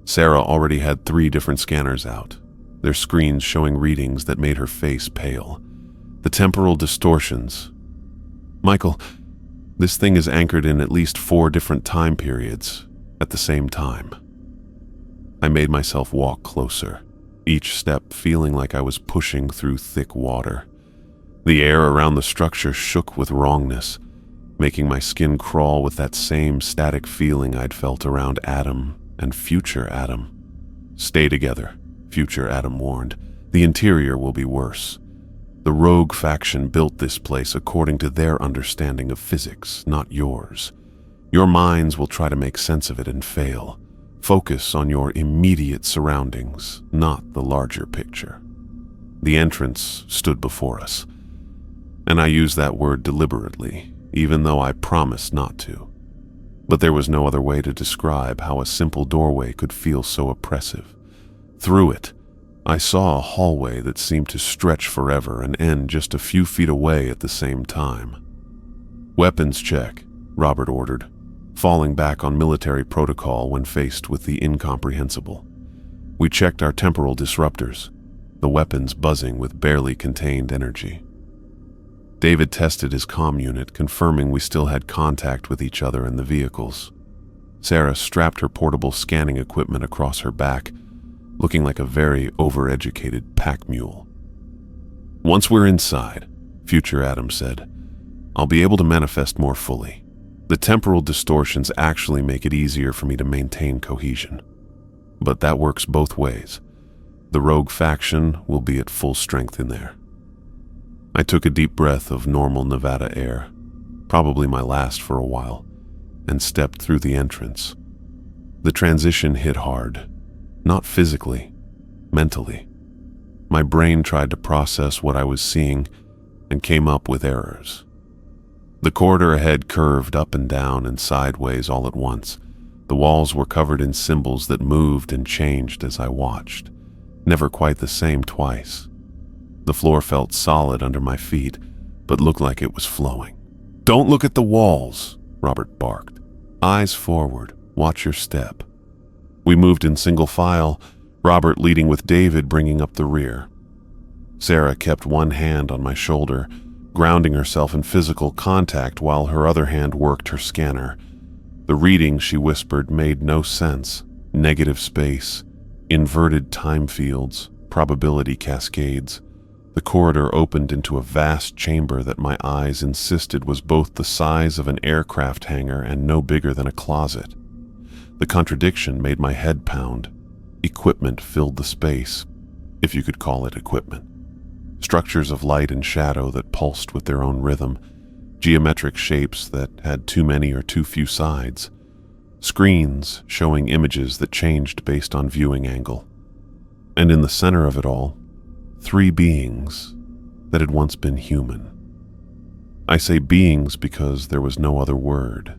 Sarah already had 3 different scanners out, their screens showing readings that made her face pale. The temporal distortions. "Michael, this thing is anchored in at least 4 different time periods. at the same time. I made myself walk closer, each step feeling like I was pushing through thick water. The air around the structure shook with wrongness, making my skin crawl with that same static feeling I'd felt around Adam and future Adam. "Stay together," future Adam warned. "The interior will be worse. The rogue faction built this place according to their understanding of physics, not yours. Your minds will try to make sense of it and fail. Focus on your immediate surroundings, not the larger picture." The entrance stood before us, and I use that word deliberately, even though I promised not to. But there was no other way to describe how a simple doorway could feel so oppressive. Through it, I saw a hallway that seemed to stretch forever and end just a few feet away at the same time. "Weapons check," Robert ordered, falling back on military protocol when faced with the incomprehensible. We checked our temporal disruptors, the weapons buzzing with barely contained energy. David tested his comm unit, confirming we still had contact with each other in the vehicles. Sarah strapped her portable scanning equipment across her back, looking like a very overeducated pack mule. "Once we're inside," future Adam said, "I'll be able to manifest more fully. The temporal distortions actually make it easier for me to maintain cohesion. But that works both ways. The rogue faction will be at full strength in there." I took a deep breath of normal Nevada air, probably my last for a while, and stepped through the entrance. The transition hit hard, not physically, mentally. My brain tried to process what I was seeing and came up with errors. The corridor ahead curved up and down and sideways all at once. The walls were covered in symbols that moved and changed as I watched, never quite the same twice. The floor felt solid under my feet, but looked like it was flowing. "Don't look at the walls," Robert barked. "Eyes forward, watch your step." We moved in single file, Robert leading with David bringing up the rear. Sarah kept one hand on my shoulder, grounding herself in physical contact while her other hand worked her scanner. The reading, she whispered, made no sense. Negative space, inverted time fields, probability cascades. The corridor opened into a vast chamber that my eyes insisted was both the size of an aircraft hangar and no bigger than a closet. The contradiction made my head pound. Equipment filled the space, if you could call it equipment. Structures of light and shadow that pulsed with their own rhythm, geometric shapes that had too many or too few sides, screens showing images that changed based on viewing angle. And in the center of it all, 3 beings that had once been human. I say beings because there was no other word.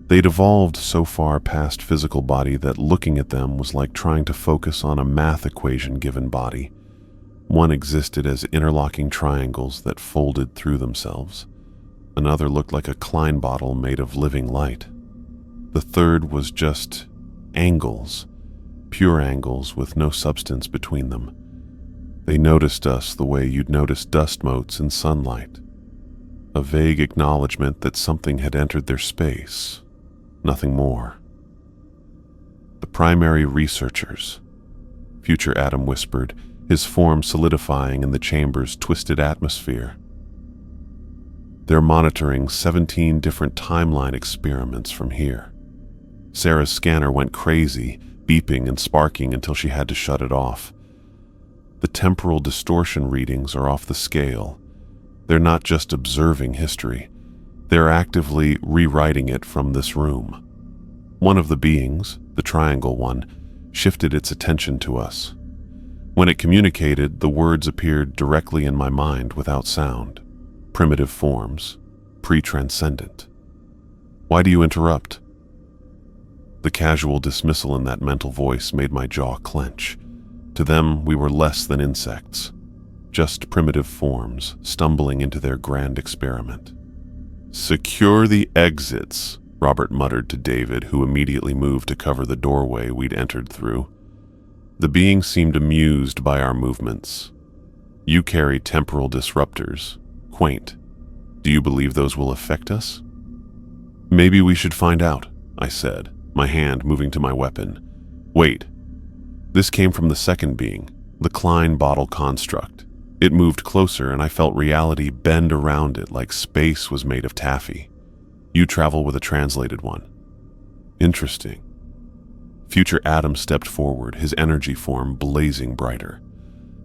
They'd evolved so far past physical body that looking at them was like trying to focus on a math equation given body. One existed as interlocking triangles that folded through themselves. Another looked like a Klein bottle made of living light. The third was just angles, pure angles with no substance between them. They noticed us the way you'd notice dust motes in sunlight. A vague acknowledgement that something had entered their space, nothing more. "The primary researchers," future Adam whispered, his form solidifying in the chamber's twisted atmosphere. "They're monitoring 17 different timeline experiments from here." Sarah's scanner went crazy, beeping and sparking until she had to shut it off. The temporal distortion readings are off the scale. They're not just observing history. They're actively rewriting it from this room. One of the beings, the triangle one, shifted its attention to us. When it communicated, the words appeared directly in my mind without sound. Primitive forms, pre-transcendent. "Why do you interrupt?" The casual dismissal in that mental voice made my jaw clench. To them, we were less than insects, just primitive forms stumbling into their grand experiment. "Secure the exits," Robert muttered to David, who immediately moved to cover the doorway we'd entered through. The being seemed amused by our movements. "You carry temporal disruptors. Quaint. Do you believe those will affect us?" "Maybe we should find out," I said, my hand moving to my weapon. Wait. This came from the second being, the Klein bottle construct. It moved closer and I felt reality bend around it like space was made of taffy. You travel with a translated one. Interesting. Future Adam stepped forward, his energy form blazing brighter.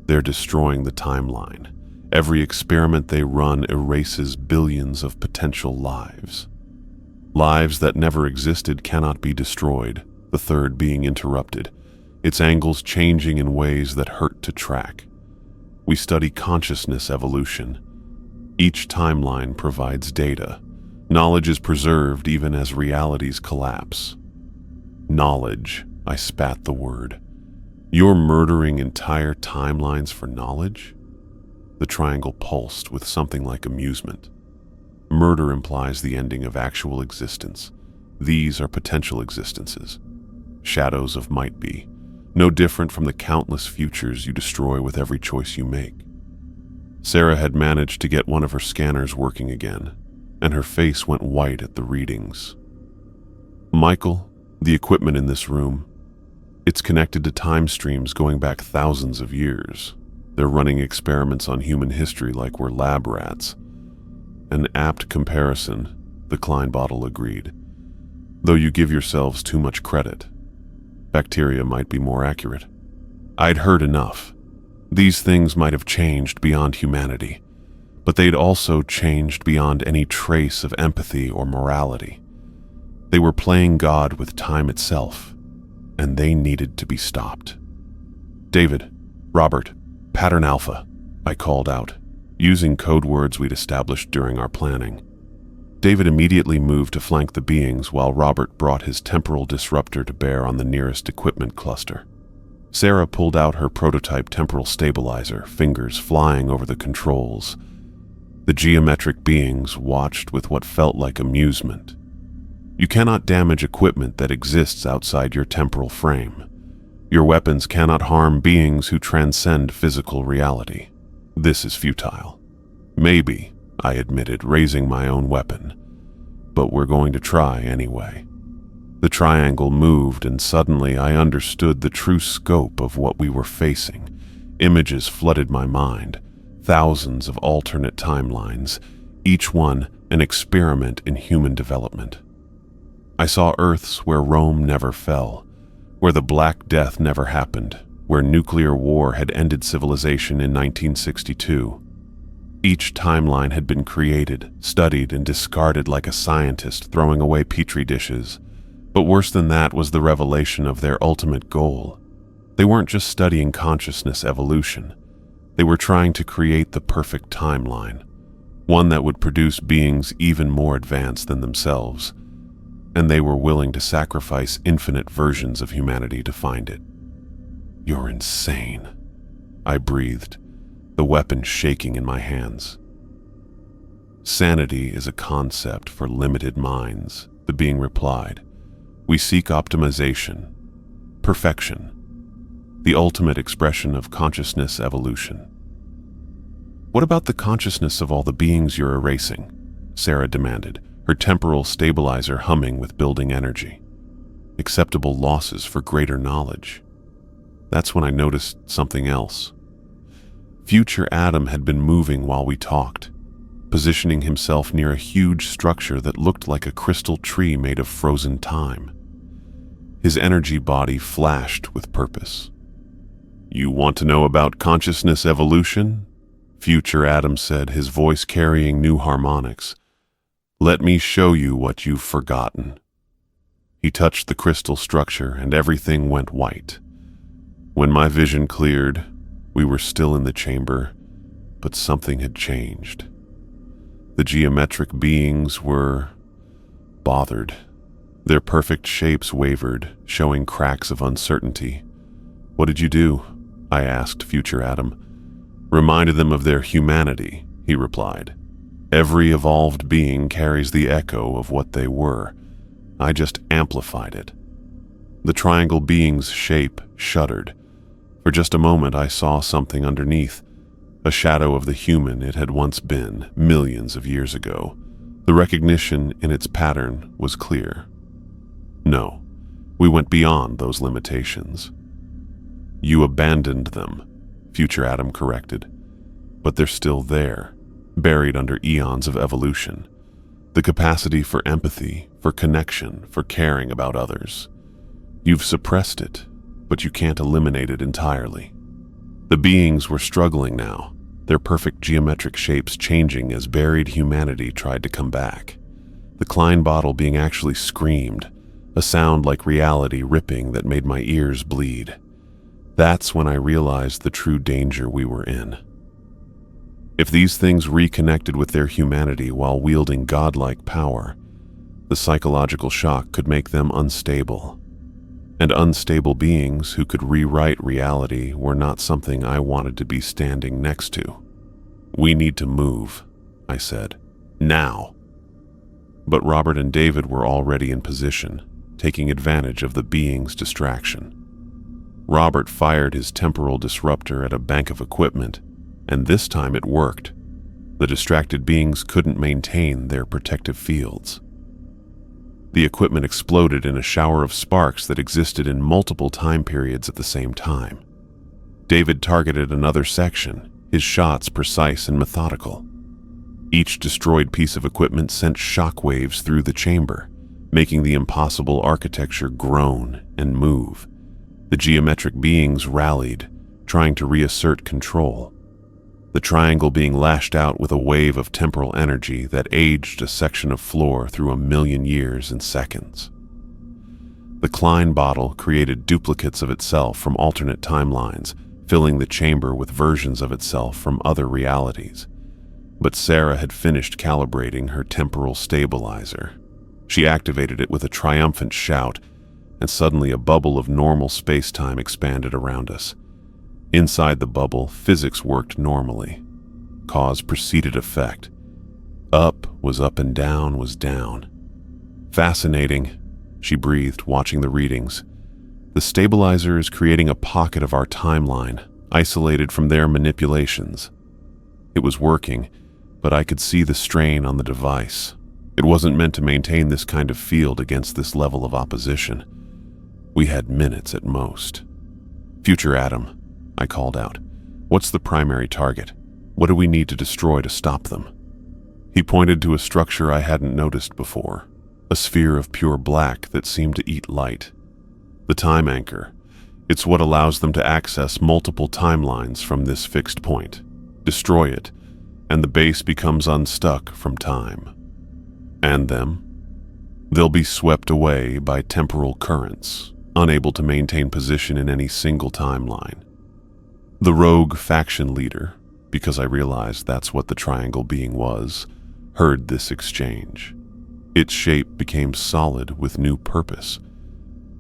They're destroying the timeline. Every experiment they run erases billions of potential lives. Lives that never existed cannot be destroyed, the third being interrupted, its angles changing in ways that hurt to track. We study consciousness evolution. Each timeline provides data. Knowledge is preserved even as realities collapse. Knowledge, I spat the word. You're murdering entire timelines for knowledge? The triangle pulsed with something like amusement. Murder implies the ending of actual existence. These are potential existences. Shadows of might be. No different from the countless futures you destroy with every choice you make. Sarah had managed to get one of her scanners working again, and her face went white at the readings. Michael, the equipment in this room, it's connected to time streams going back thousands of years. They're running experiments on human history like we're lab rats. An apt comparison, the Klein bottle agreed. Though you give yourselves too much credit. Bacteria might be more accurate. I'd heard enough. These things might have changed beyond humanity, but they'd also changed beyond any trace of empathy or morality. They were playing God with time itself, and they needed to be stopped. David, Robert, Pattern Alpha, I called out, using code words we'd established during our planning. David immediately moved to flank the beings while Robert brought his temporal disruptor to bear on the nearest equipment cluster. Sarah pulled out her prototype temporal stabilizer, fingers flying over the controls. The geometric beings watched with what felt like amusement. You cannot damage equipment that exists outside your temporal frame. Your weapons cannot harm beings who transcend physical reality. This is futile. Maybe, I admitted, raising my own weapon. But we're going to try anyway. The triangle moved, and suddenly I understood the true scope of what we were facing. Images flooded my mind, thousands of alternate timelines, each one an experiment in human development. I saw Earths where Rome never fell, where the Black Death never happened, where nuclear war had ended civilization in 1962. Each timeline had been created, studied, and discarded like a scientist throwing away petri dishes. But worse than that was the revelation of their ultimate goal. They weren't just studying consciousness evolution. They were trying to create the perfect timeline, one that would produce beings even more advanced than themselves. And they were willing to sacrifice infinite versions of humanity to find it. You're insane, I breathed, the weapon shaking in my hands. Sanity is a concept for limited minds, the being replied. We seek optimization, perfection, the ultimate expression of consciousness evolution. What about the consciousness of all the beings you're erasing? Sarah demanded, her temporal stabilizer humming with building energy. Acceptable losses for greater knowledge. That's when I noticed something else. Future Adam had been moving while we talked, positioning himself near a huge structure that looked like a crystal tree made of frozen time. His energy body flashed with purpose. You want to know about consciousness evolution? Future Adam said, his voice carrying new harmonics. Let me show you what you've forgotten. He touched the crystal structure and everything went white. When my vision cleared, we were still in the chamber, but something had changed. The geometric beings were bothered. Their perfect shapes wavered, showing cracks of uncertainty. What did you do? I asked Future Adam. Reminded them of their humanity, he replied. Every evolved being carries the echo of what they were. I just amplified it. The triangle being's shape shuddered. For just a moment I saw something underneath, a shadow of the human it had once been, millions of years ago. The recognition in its pattern was clear. No, We went beyond those limitations. You abandoned them, future Adam corrected. But they're still there, buried under eons of evolution. The capacity for empathy, for connection, for caring about others. You've suppressed it, but you can't eliminate it entirely. The beings were struggling now, their perfect geometric shapes changing as buried humanity tried to come back. The Klein bottle being actually screamed, a sound like reality ripping that made my ears bleed. That's when I realized the true danger we were in. If these things reconnected with their humanity while wielding godlike power, the psychological shock could make them unstable. And unstable beings who could rewrite reality were not something I wanted to be standing next to. We need to move, I said. Now. But Robert and David were already in position, taking advantage of the being's distraction. Robert fired his temporal disruptor at a bank of equipment, and this time it worked. The distracted beings couldn't maintain their protective fields. The equipment exploded in a shower of sparks that existed in multiple time periods at the same time. David targeted another section, his shots precise and methodical. Each destroyed piece of equipment sent shockwaves through the chamber, making the impossible architecture groan and move. The geometric beings rallied, trying to reassert control. The triangle being lashed out with a wave of temporal energy that aged a section of floor through 1,000,000 years in seconds. The Klein bottle created duplicates of itself from alternate timelines, filling the chamber with versions of itself from other realities. But Sarah had finished calibrating her temporal stabilizer. She activated it with a triumphant shout, and suddenly a bubble of normal space-time expanded around us. Inside the bubble, physics worked normally. Cause preceded effect. Up was up and down was down. Fascinating, she breathed, watching the readings. The stabilizer is creating a pocket of our timeline, isolated from their manipulations. It was working, but I could see the strain on the device. It wasn't meant to maintain this kind of field against this level of opposition. We had minutes at most. Future Adam, I called out. What's the primary target? What do we need to destroy to stop them? He pointed to a structure I hadn't noticed before, a sphere of pure black that seemed to eat light. The time anchor. It's what allows them to access multiple timelines from this fixed point. Destroy it, and the base becomes unstuck from time. And them? They'll be swept away by temporal currents, unable to maintain position in any single timeline. The rogue faction leader, because I realized that's what the triangle being was, heard this exchange. Its shape became solid with new purpose.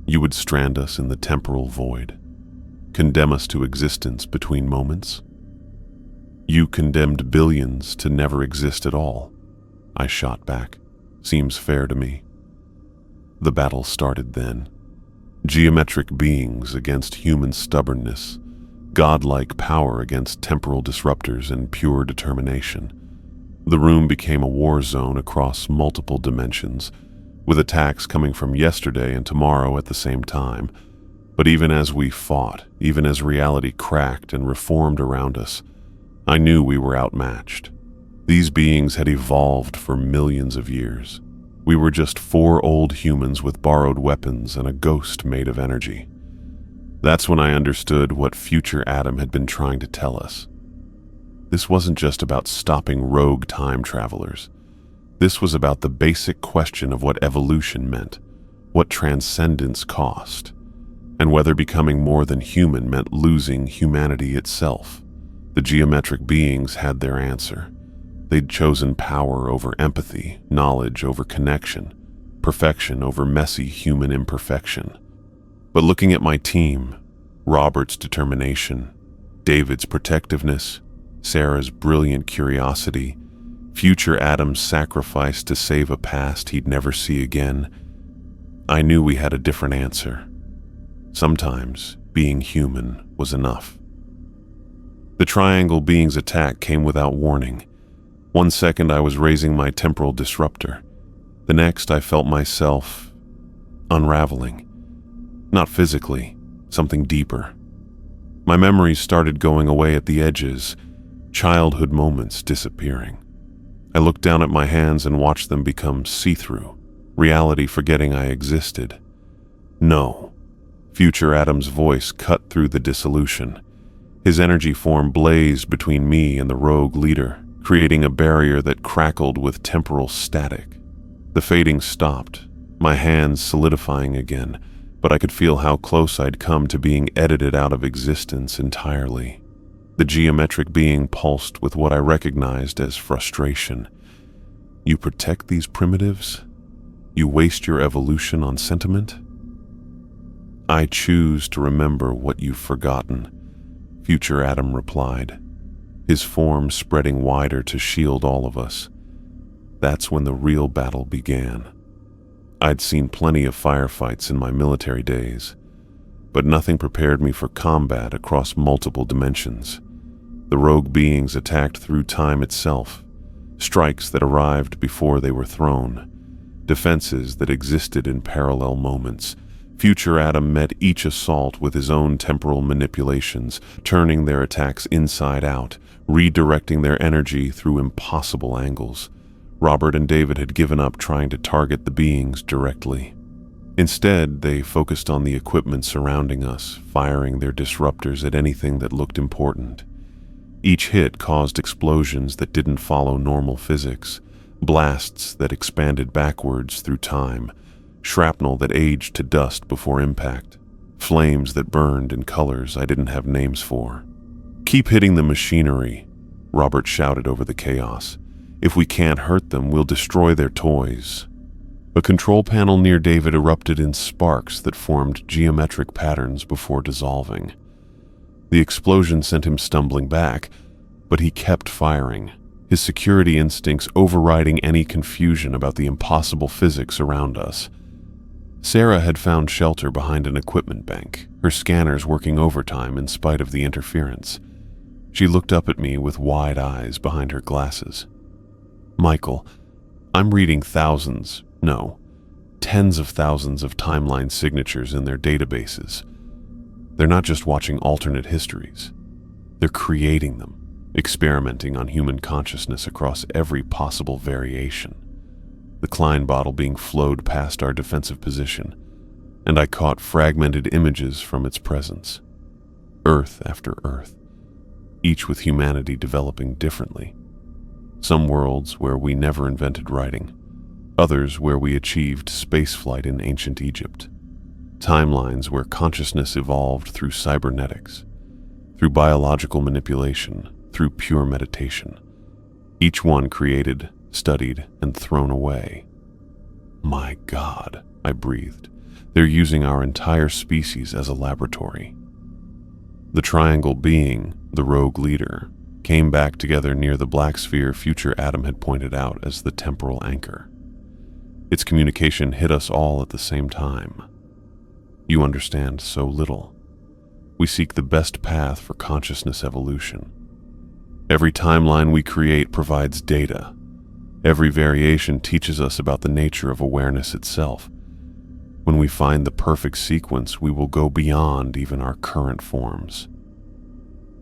You would strand us in the temporal void, condemn us to existence between moments. You condemned billions to never exist at all, I shot back. Seems fair to me. The battle started then. Geometric beings against human stubbornness, godlike power against temporal disruptors and pure determination. The room became a war zone across multiple dimensions, with attacks coming from yesterday and tomorrow at the same time. But even as we fought, even as reality cracked and reformed around us, I knew we were outmatched. These beings had evolved for millions of years. We were just 4 old humans with borrowed weapons and a ghost made of energy. That's when I understood what future Adam had been trying to tell us. This wasn't just about stopping rogue time travelers. This was about the basic question of what evolution meant, what transcendence cost, and whether becoming more than human meant losing humanity itself. The geometric beings had their answer. They'd chosen power over empathy, knowledge over connection, perfection over messy human imperfection. But looking at my team, Robert's determination, David's protectiveness, Sarah's brilliant curiosity, future Adam's sacrifice to save a past he'd never see again, I knew we had a different answer. Sometimes being human was enough. The triangle being's attack came without warning. One second I was raising my temporal disruptor. The next I felt myself unraveling. Not physically, something deeper. My memories started going away at the edges, childhood moments disappearing. I looked down at my hands and watched them become see-through, reality forgetting I existed. No. Future Adam's voice cut through the dissolution. His energy form blazed between me and the rogue leader, creating a barrier that crackled with temporal static. The fading stopped, my hands solidifying again, but I could feel how close I'd come to being edited out of existence entirely. The geometric being pulsed with what I recognized as frustration. You protect these primitives? You waste your evolution on sentiment? I choose to remember what you've forgotten, Future Adam replied, his form spreading wider to shield all of us. That's when the real battle began. I'd seen plenty of firefights in my military days, but nothing prepared me for combat across multiple dimensions. The rogue beings attacked through time itself, strikes that arrived before they were thrown, defenses that existed in parallel moments. Future Adam met each assault with his own temporal manipulations, turning their attacks inside out, redirecting their energy through impossible angles. Robert and David had given up trying to target the beings directly. Instead, they focused on the equipment surrounding us, firing their disruptors at anything that looked important. Each hit caused explosions that didn't follow normal physics, blasts that expanded backwards through time, shrapnel that aged to dust before impact, flames that burned in colors I didn't have names for. "Keep hitting the machinery," Robert shouted over the chaos. "If we can't hurt them, we'll destroy their toys." A control panel near David erupted in sparks that formed geometric patterns before dissolving. The explosion sent him stumbling back, but he kept firing, his security instincts overriding any confusion about the impossible physics around us. Sarah had found shelter behind an equipment bank, her scanners working overtime in spite of the interference. She looked up at me with wide eyes behind her glasses. "Michael, I'm reading tens of thousands of timeline signatures in their databases. They're not just watching alternate histories. They're creating them, experimenting on human consciousness across every possible variation." The Klein bottle being flowed past our defensive position, and I caught fragmented images from its presence. Earth after Earth, each with humanity developing differently. Some worlds where we never invented writing, others where we achieved spaceflight in ancient Egypt. Timelines where consciousness evolved through cybernetics, through biological manipulation, through pure meditation. Each one created, studied, and thrown away. "My God," I breathed. "They're using our entire species as a laboratory." The triangle being, the rogue leader, came back together near the black sphere Future Adam had pointed out as the temporal anchor. Its communication hit us all at the same time. "You understand so little. We seek the best path for consciousness evolution. Every timeline we create provides data. Every variation teaches us about the nature of awareness itself. When we find the perfect sequence, we will go beyond even our current forms."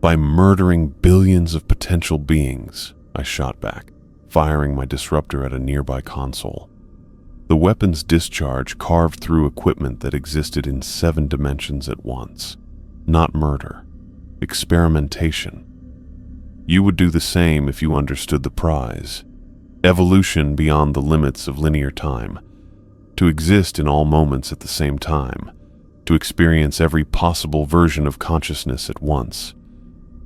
"By murdering billions of potential beings," I shot back, firing my disruptor at a nearby console. The weapon's discharge carved through equipment that existed in 7 dimensions at once. Not murder, experimentation. You would do the same if you understood the prize. Evolution beyond the limits of linear time. To exist in all moments at the same time. To experience every possible version of consciousness at once.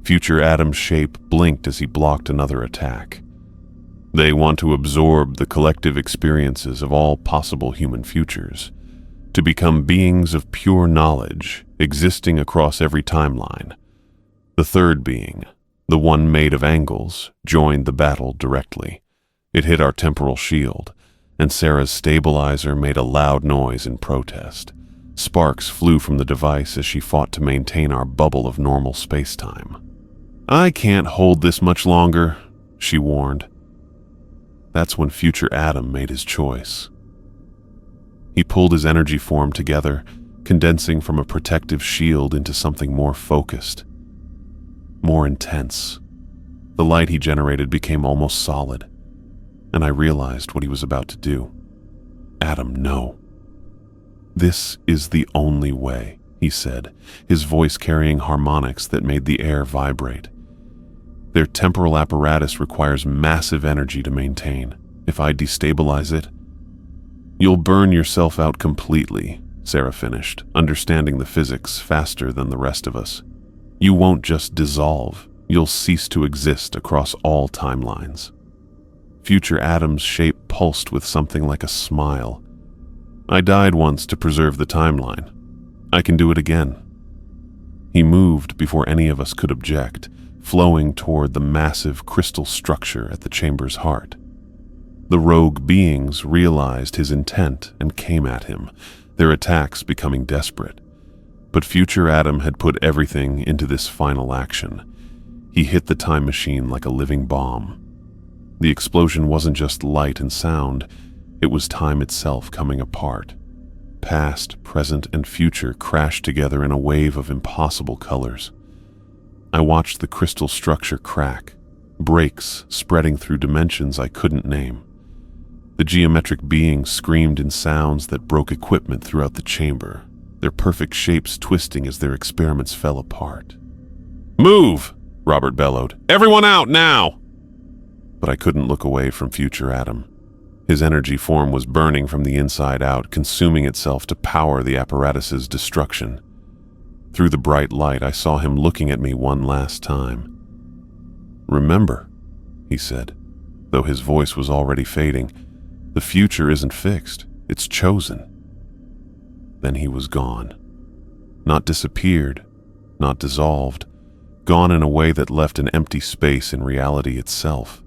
Future Adam's shape blinked as he blocked another attack. They want to absorb the collective experiences of all possible human futures. To become beings of pure knowledge, existing across every timeline. The third being, the one made of angles, joined the battle directly. It hit our temporal shield, and Sarah's stabilizer made a loud noise in protest. Sparks flew from the device as she fought to maintain our bubble of normal space-time. "I can't hold this much longer," she warned. That's when Future Adam made his choice. He pulled his energy form together, condensing from a protective shield into something more focused, more intense. The light he generated became almost solid, and I realized what he was about to do. Adam, no. This is the only way, he said, his voice carrying harmonics that made the air vibrate. Their temporal apparatus requires massive energy to maintain. If I destabilize it, you'll burn yourself out completely, Sarah finished, understanding the physics faster than the rest of us. You won't just dissolve, you'll cease to exist across all timelines. Future Adam's shape pulsed with something like a smile. I died once to preserve the timeline. I can do it again. He moved before any of us could object, flowing toward the massive crystal structure at the chamber's heart. The rogue beings realized his intent and came at him, their attacks becoming desperate. But future Adam had put everything into this final action. He hit the time machine like a living bomb. The explosion wasn't just light and sound, it was time itself coming apart. Past, present, and future crashed together in a wave of impossible colors. I watched the crystal structure crack, breaks spreading through dimensions I couldn't name. The geometric beings screamed in sounds that broke equipment throughout the chamber, their perfect shapes twisting as their experiments fell apart. "Move!" Robert bellowed. "Everyone out, now!" But I couldn't look away from future Adam. His energy form was burning from the inside out, consuming itself to power the apparatus's destruction. Through the bright light, I saw him looking at me one last time. "Remember," he said, though his voice was already fading, "the future isn't fixed, it's chosen." Then he was gone. Not disappeared, not dissolved, gone in a way that left an empty space in reality itself.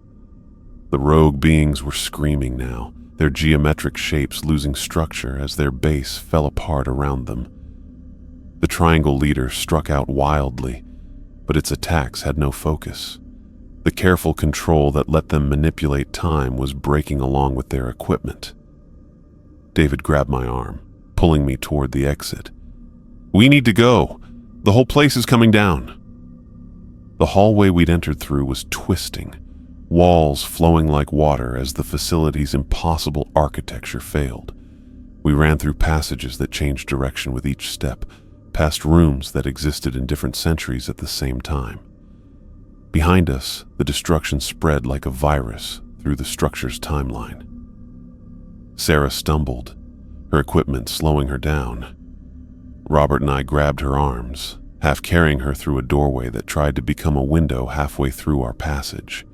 The rogue beings were screaming now, their geometric shapes losing structure as their base fell apart around them. The triangle leader struck out wildly, but its attacks had no focus. The careful control that let them manipulate time was breaking along with their equipment. David grabbed my arm, pulling me toward the exit. "We need to go. The whole place is coming down." The hallway we'd entered through was twisting, walls flowing like water as the facility's impossible architecture failed. We ran through passages that changed direction with each step, past rooms that existed in different centuries at the same time. Behind us, the destruction spread like a virus through the structure's timeline. Sarah stumbled, her equipment slowing her down. Robert and I grabbed her arms, half carrying her through a doorway that tried to become a window halfway through our passage.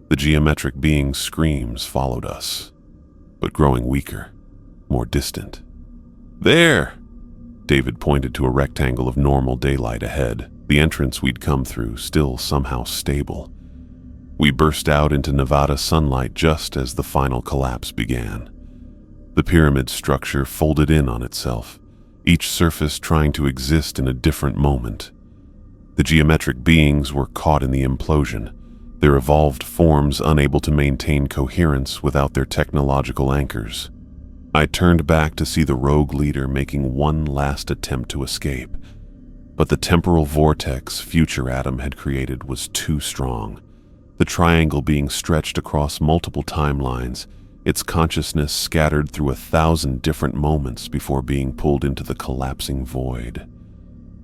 The geometric being's screams followed us, but growing weaker, more distant. "There!" David pointed to a rectangle of normal daylight ahead, the entrance we'd come through still somehow stable. We burst out into Nevada sunlight just as the final collapse began. The pyramid structure folded in on itself, each surface trying to exist in a different moment. The geometric beings were caught in the implosion, their evolved forms unable to maintain coherence without their technological anchors. I turned back to see the rogue leader making one last attempt to escape, but the temporal vortex future Adam had created was too strong. The triangle being stretched across multiple timelines, its consciousness scattered through 1,000 different moments before being pulled into the collapsing void.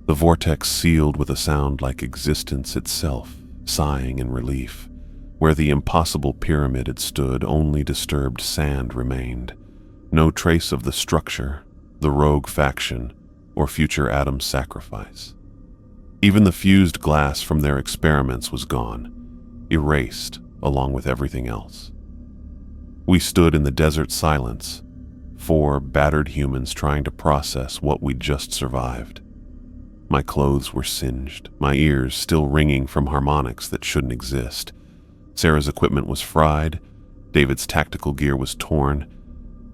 The vortex sealed with a sound like existence itself, sighing in relief. Where the impossible pyramid had stood, only disturbed sand remained. No trace of the structure, the rogue faction, or future Adam's sacrifice. Even the fused glass from their experiments was gone, erased along with everything else. We stood in the desert silence, 4 battered humans trying to process what we'd just survived. My clothes were singed, my ears still ringing from harmonics that shouldn't exist. Sarah's equipment was fried, David's tactical gear was torn,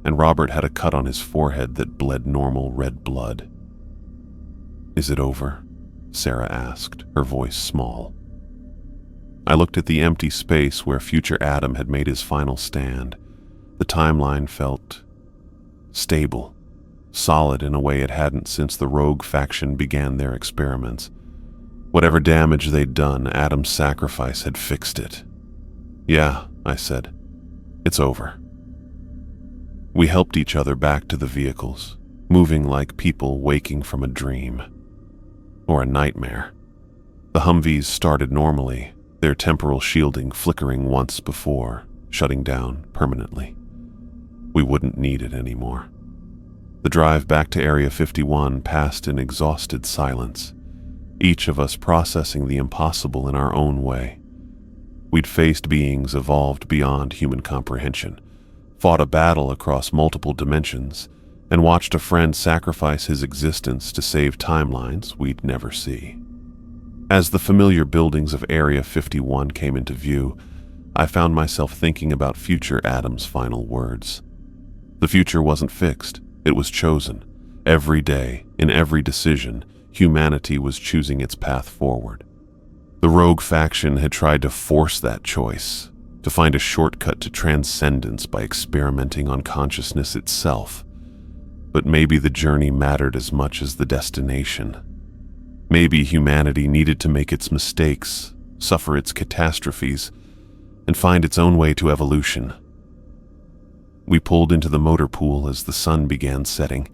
and Robert had a cut on his forehead that bled normal red blood. "Is it over?" Sarah asked, her voice small. I looked at the empty space where future Adam had made his final stand. The timeline felt stable, solid in a way it hadn't since the rogue faction began their experiments. Whatever damage they'd done, Adam's sacrifice had fixed it. "Yeah," I said. "It's over." We helped each other back to the vehicles, moving like people waking from a dream. Or a nightmare. The Humvees started normally, their temporal shielding flickering once before, shutting down permanently. We wouldn't need it anymore. The drive back to Area 51 passed in exhausted silence, each of us processing the impossible in our own way. We'd faced beings evolved beyond human comprehension, fought a battle across multiple dimensions, and watched a friend sacrifice his existence to save timelines we'd never see. As the familiar buildings of Area 51 came into view, I found myself thinking about future Adam's final words. The future wasn't fixed, it was chosen. Every day, in every decision, humanity was choosing its path forward. The rogue faction had tried to force that choice, to find a shortcut to transcendence by experimenting on consciousness itself. But maybe the journey mattered as much as the destination. Maybe humanity needed to make its mistakes, suffer its catastrophes, and find its own way to evolution. We pulled into the motor pool as the sun began setting,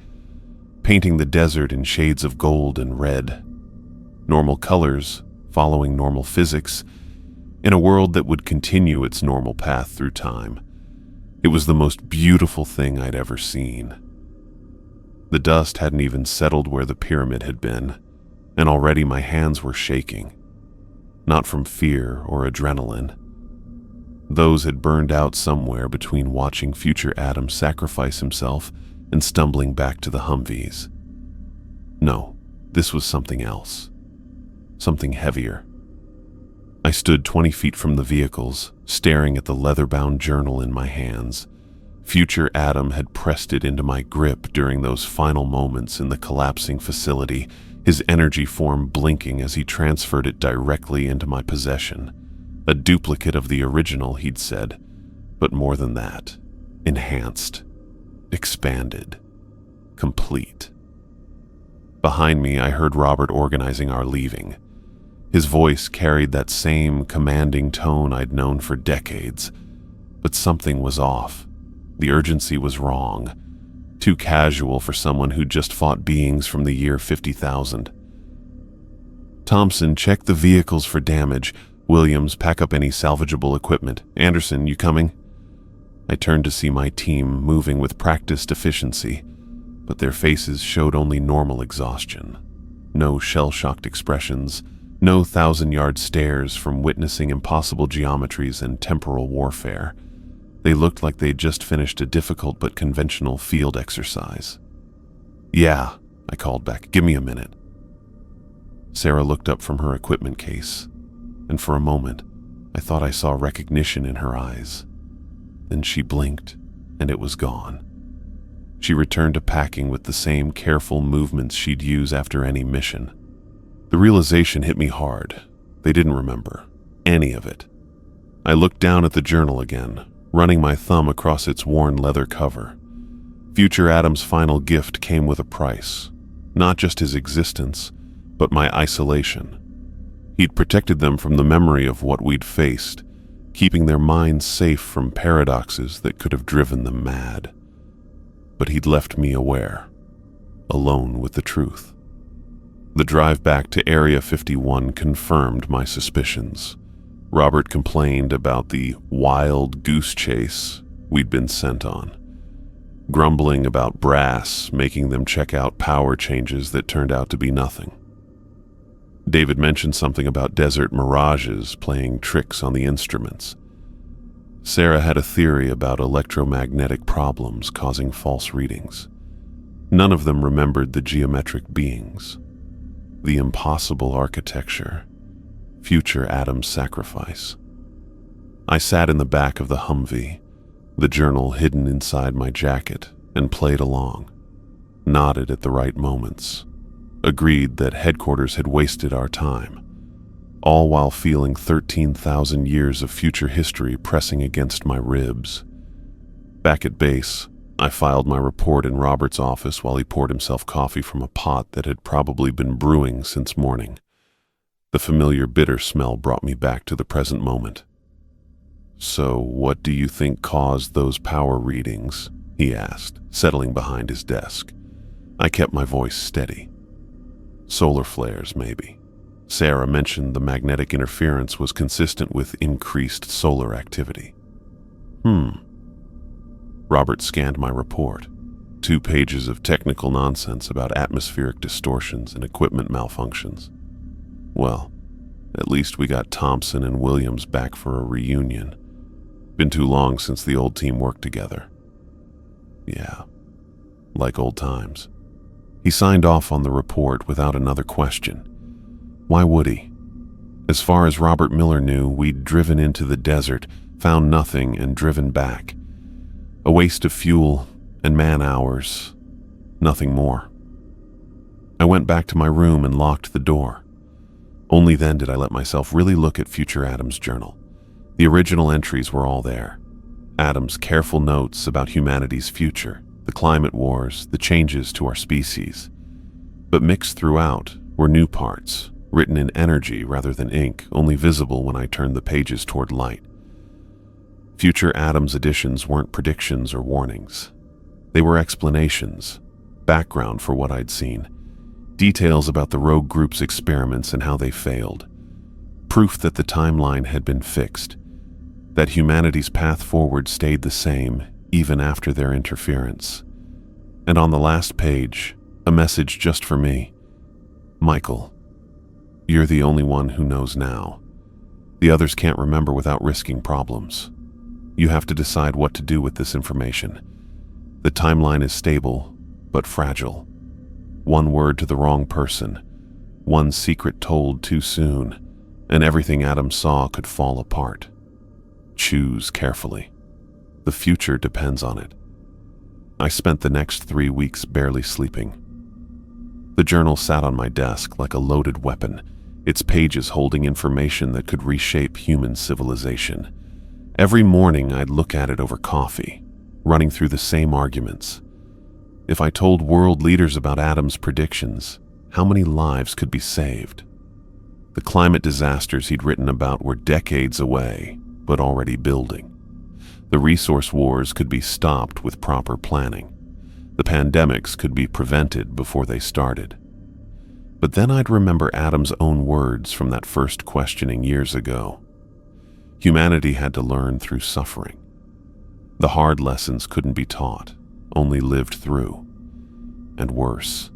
painting the desert in shades of gold and red. Normal colors, following normal physics, in a world that would continue its normal path through time. It was the most beautiful thing I'd ever seen. The dust hadn't even settled where the pyramid had been, and already my hands were shaking. Not from fear or adrenaline. Those had burned out somewhere between watching future Adam sacrifice himself and stumbling back to the Humvees. No, this was something else. Something heavier. I stood 20 feet from the vehicles, staring at the leather-bound journal in my hands. Future Adam had pressed it into my grip during those final moments in the collapsing facility, his energy form blinking as he transferred it directly into my possession. A duplicate of the original, he'd said, but more than that. Enhanced. Expanded. Complete. Behind me, I heard Robert organizing our leaving. His voice carried that same commanding tone I'd known for decades, but something was off. The urgency was wrong. Too casual for someone who'd just fought beings from the year 50,000. "Thompson, check the vehicles for damage. Williams, pack up any salvageable equipment. Anderson, you coming?" I turned to see my team moving with practiced efficiency, but their faces showed only normal exhaustion. No shell-shocked expressions, no thousand-yard stares from witnessing impossible geometries and temporal warfare. They looked like they'd just finished a difficult but conventional field exercise. "Yeah," I called back. "Give me a minute." Sarah looked up from her equipment case, and for a moment, I thought I saw recognition in her eyes. Then she blinked, and it was gone. She returned to packing with the same careful movements she'd use after any mission. The realization hit me hard. They didn't remember any of it. I looked down at the journal again, running my thumb across its worn leather cover. Future Adam's final gift came with a price. Not just his existence, but my isolation. He'd protected them from the memory of what we'd faced, keeping their minds safe from paradoxes that could have driven them mad. But he'd left me aware, alone with the truth. The drive back to Area 51 confirmed my suspicions. Robert complained about the wild goose chase we'd been sent on, grumbling about brass making them check out power changes that turned out to be nothing. David mentioned something about desert mirages playing tricks on the instruments. Sarah had a theory about electromagnetic problems causing false readings. None of them remembered the geometric beings, the impossible architecture, future Adam's sacrifice. I sat in the back of the Humvee, the journal hidden inside my jacket, and played along, nodded at the right moments, agreed that headquarters had wasted our time, all while feeling 13,000 years of future history pressing against my ribs. Back at base, I filed my report in Robert's office while he poured himself coffee from a pot that had probably been brewing since morning. The familiar bitter smell brought me back to the present moment. "So, what do you think caused those power readings?" he asked, settling behind his desk. I kept my voice steady. "Solar flares, maybe. Sarah mentioned the magnetic interference was consistent with increased solar activity." Robert scanned my report. 2 pages of technical nonsense about atmospheric distortions and equipment malfunctions. Well, at least we got Thompson and Williams back for a reunion. Been too long since the old team worked together. Yeah, like old times. He signed off on the report without another question. Why would he? As far as Robert Miller knew, we'd driven into the desert, found nothing, and driven back. A waste of fuel and man-hours, nothing more. I went back to my room and locked the door. Only then did I let myself really look at Future Adam's journal. The original entries were all there. Adam's careful notes about humanity's future, the climate wars, the changes to our species. But mixed throughout were new parts, written in energy rather than ink, only visible when I turned the pages toward light. Future Adam's additions weren't predictions or warnings. They were explanations, background for what I'd seen, details about the rogue group's experiments and how they failed, proof that the timeline had been fixed, that humanity's path forward stayed the same even after their interference. And on the last page, a message just for me. "Michael, you're the only one who knows now. The others can't remember without risking problems. You have to decide what to do with this information. The timeline is stable, but fragile. One word to the wrong person, one secret told too soon, and everything Adam saw could fall apart. Choose carefully. The future depends on it." I spent the next 3 weeks barely sleeping. The journal sat on my desk like a loaded weapon, its pages holding information that could reshape human civilization. Every morning I'd look at it over coffee, running through the same arguments. If I told world leaders about Adam's predictions, how many lives could be saved? The climate disasters he'd written about were decades away, but already building. The resource wars could be stopped with proper planning. The pandemics could be prevented before they started. But then I'd remember Adam's own words from that first questioning years ago. Humanity had to learn through suffering. The hard lessons couldn't be taught, only lived through. And worse,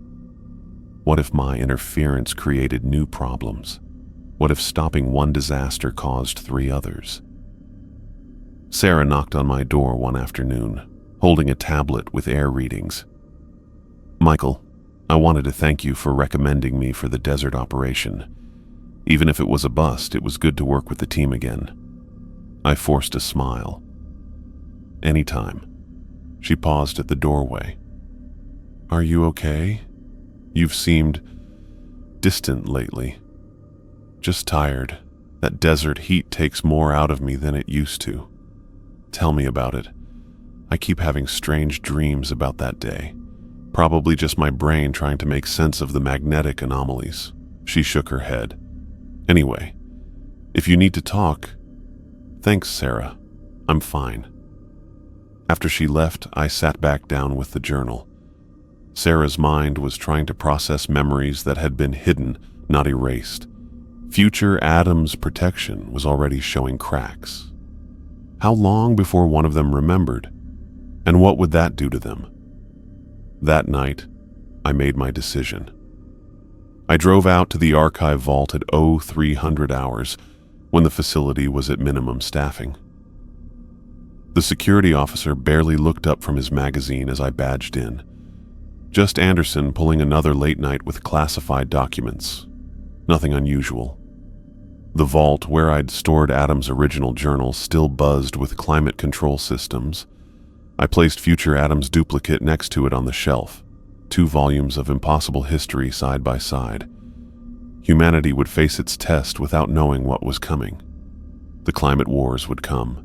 what if my interference created new problems? What if stopping one disaster caused 3 others? Sarah knocked on my door one afternoon, holding a tablet with air readings. "Michael, I wanted to thank you for recommending me for the desert operation. Even if it was a bust, it was good to work with the team again." I forced a smile. "Anytime." She paused at the doorway. "Are you okay? You've seemed distant lately." "Just tired. That desert heat takes more out of me than it used to." "Tell me about it. I keep having strange dreams about that day. Probably just my brain trying to make sense of the magnetic anomalies." She shook her head. "Anyway, if you need to talk..." "Thanks, Sarah. I'm fine." After she left, I sat back down with the journal. Sarah's mind was trying to process memories that had been hidden, not erased. Future Adam's protection was already showing cracks. How long before one of them remembered? And what would that do to them? That night, I made my decision. I drove out to the archive vault at 0300 hours, when the facility was at minimum staffing. The security officer barely looked up from his magazine as I badged in. Just Anderson pulling another late night with classified documents. Nothing unusual. The vault where I'd stored Adam's original journal still buzzed with climate control systems. I placed Future Adam's duplicate next to it on the shelf, 2 volumes of impossible history side by side. Humanity would face its test without knowing what was coming. The climate wars would come.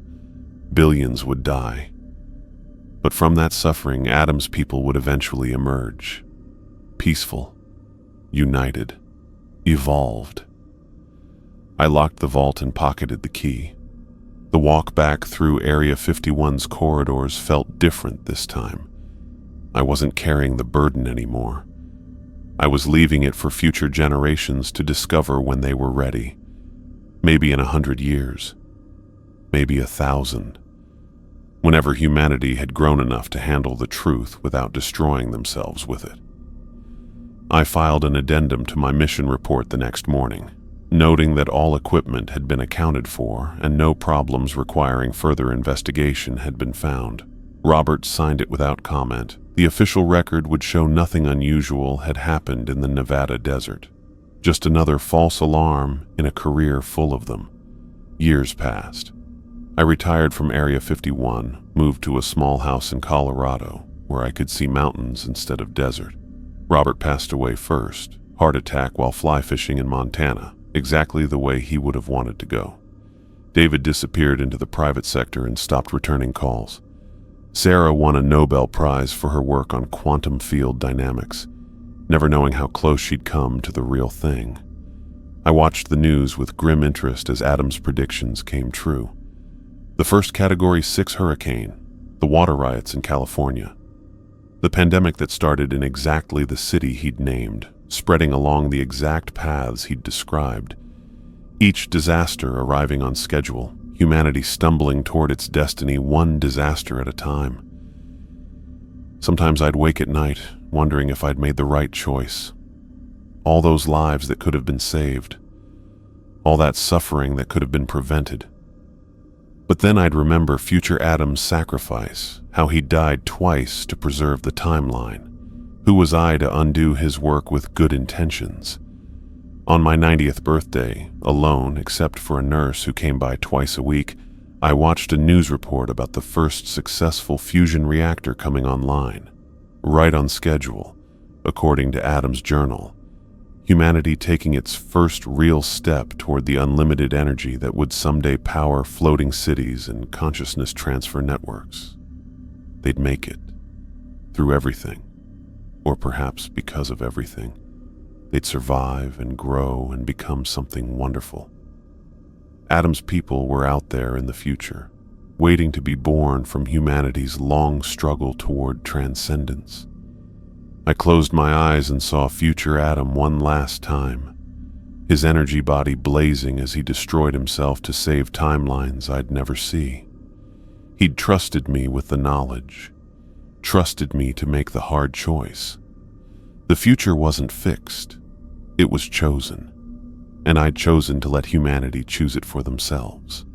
Billions would die. But from that suffering, Adam's people would eventually emerge. Peaceful, united, evolved. I locked the vault and pocketed the key. The walk back through Area 51's corridors felt different this time. I wasn't carrying the burden anymore. I was leaving it for future generations to discover when they were ready. Maybe in 100 years. Maybe 1,000. Whenever humanity had grown enough to handle the truth without destroying themselves with it. I filed an addendum to my mission report the next morning, noting that all equipment had been accounted for and no problems requiring further investigation had been found. Robert signed it without comment. The official record would show nothing unusual had happened in the Nevada desert. Just another false alarm in a career full of them. Years passed. I retired from Area 51, moved to a small house in Colorado, where I could see mountains instead of desert. Robert passed away first, heart attack while fly fishing in Montana, exactly the way he would have wanted to go. David disappeared into the private sector and stopped returning calls. Sarah won a Nobel Prize for her work on quantum field dynamics, never knowing how close she'd come to the real thing. I watched the news with grim interest as Adam's predictions came true. The first Category 6 hurricane, the water riots in California, the pandemic that started in exactly the city he'd named, spreading along the exact paths he'd described. Each disaster arriving on schedule, humanity stumbling toward its destiny one disaster at a time. Sometimes I'd wake at night, wondering if I'd made the right choice. All those lives that could have been saved. All that suffering that could have been prevented. But then I'd remember future Adam's sacrifice, how he died twice to preserve the timeline. Who was I to undo his work with good intentions? On my 90th birthday, alone except for a nurse who came by twice a week, I watched a news report about the first successful fusion reactor coming online. Right on schedule, according to Adam's journal. Humanity taking its first real step toward the unlimited energy that would someday power floating cities and consciousness transfer networks. They'd make it. Through everything. Or perhaps because of everything. They'd survive and grow and become something wonderful. Adam's people were out there in the future, waiting to be born from humanity's long struggle toward transcendence. I closed my eyes and saw future Adam one last time, his energy body blazing as he destroyed himself to save timelines I'd never see. He'd trusted me with the knowledge, trusted me to make the hard choice. The future wasn't fixed, it was chosen, and I'd chosen to let humanity choose it for themselves.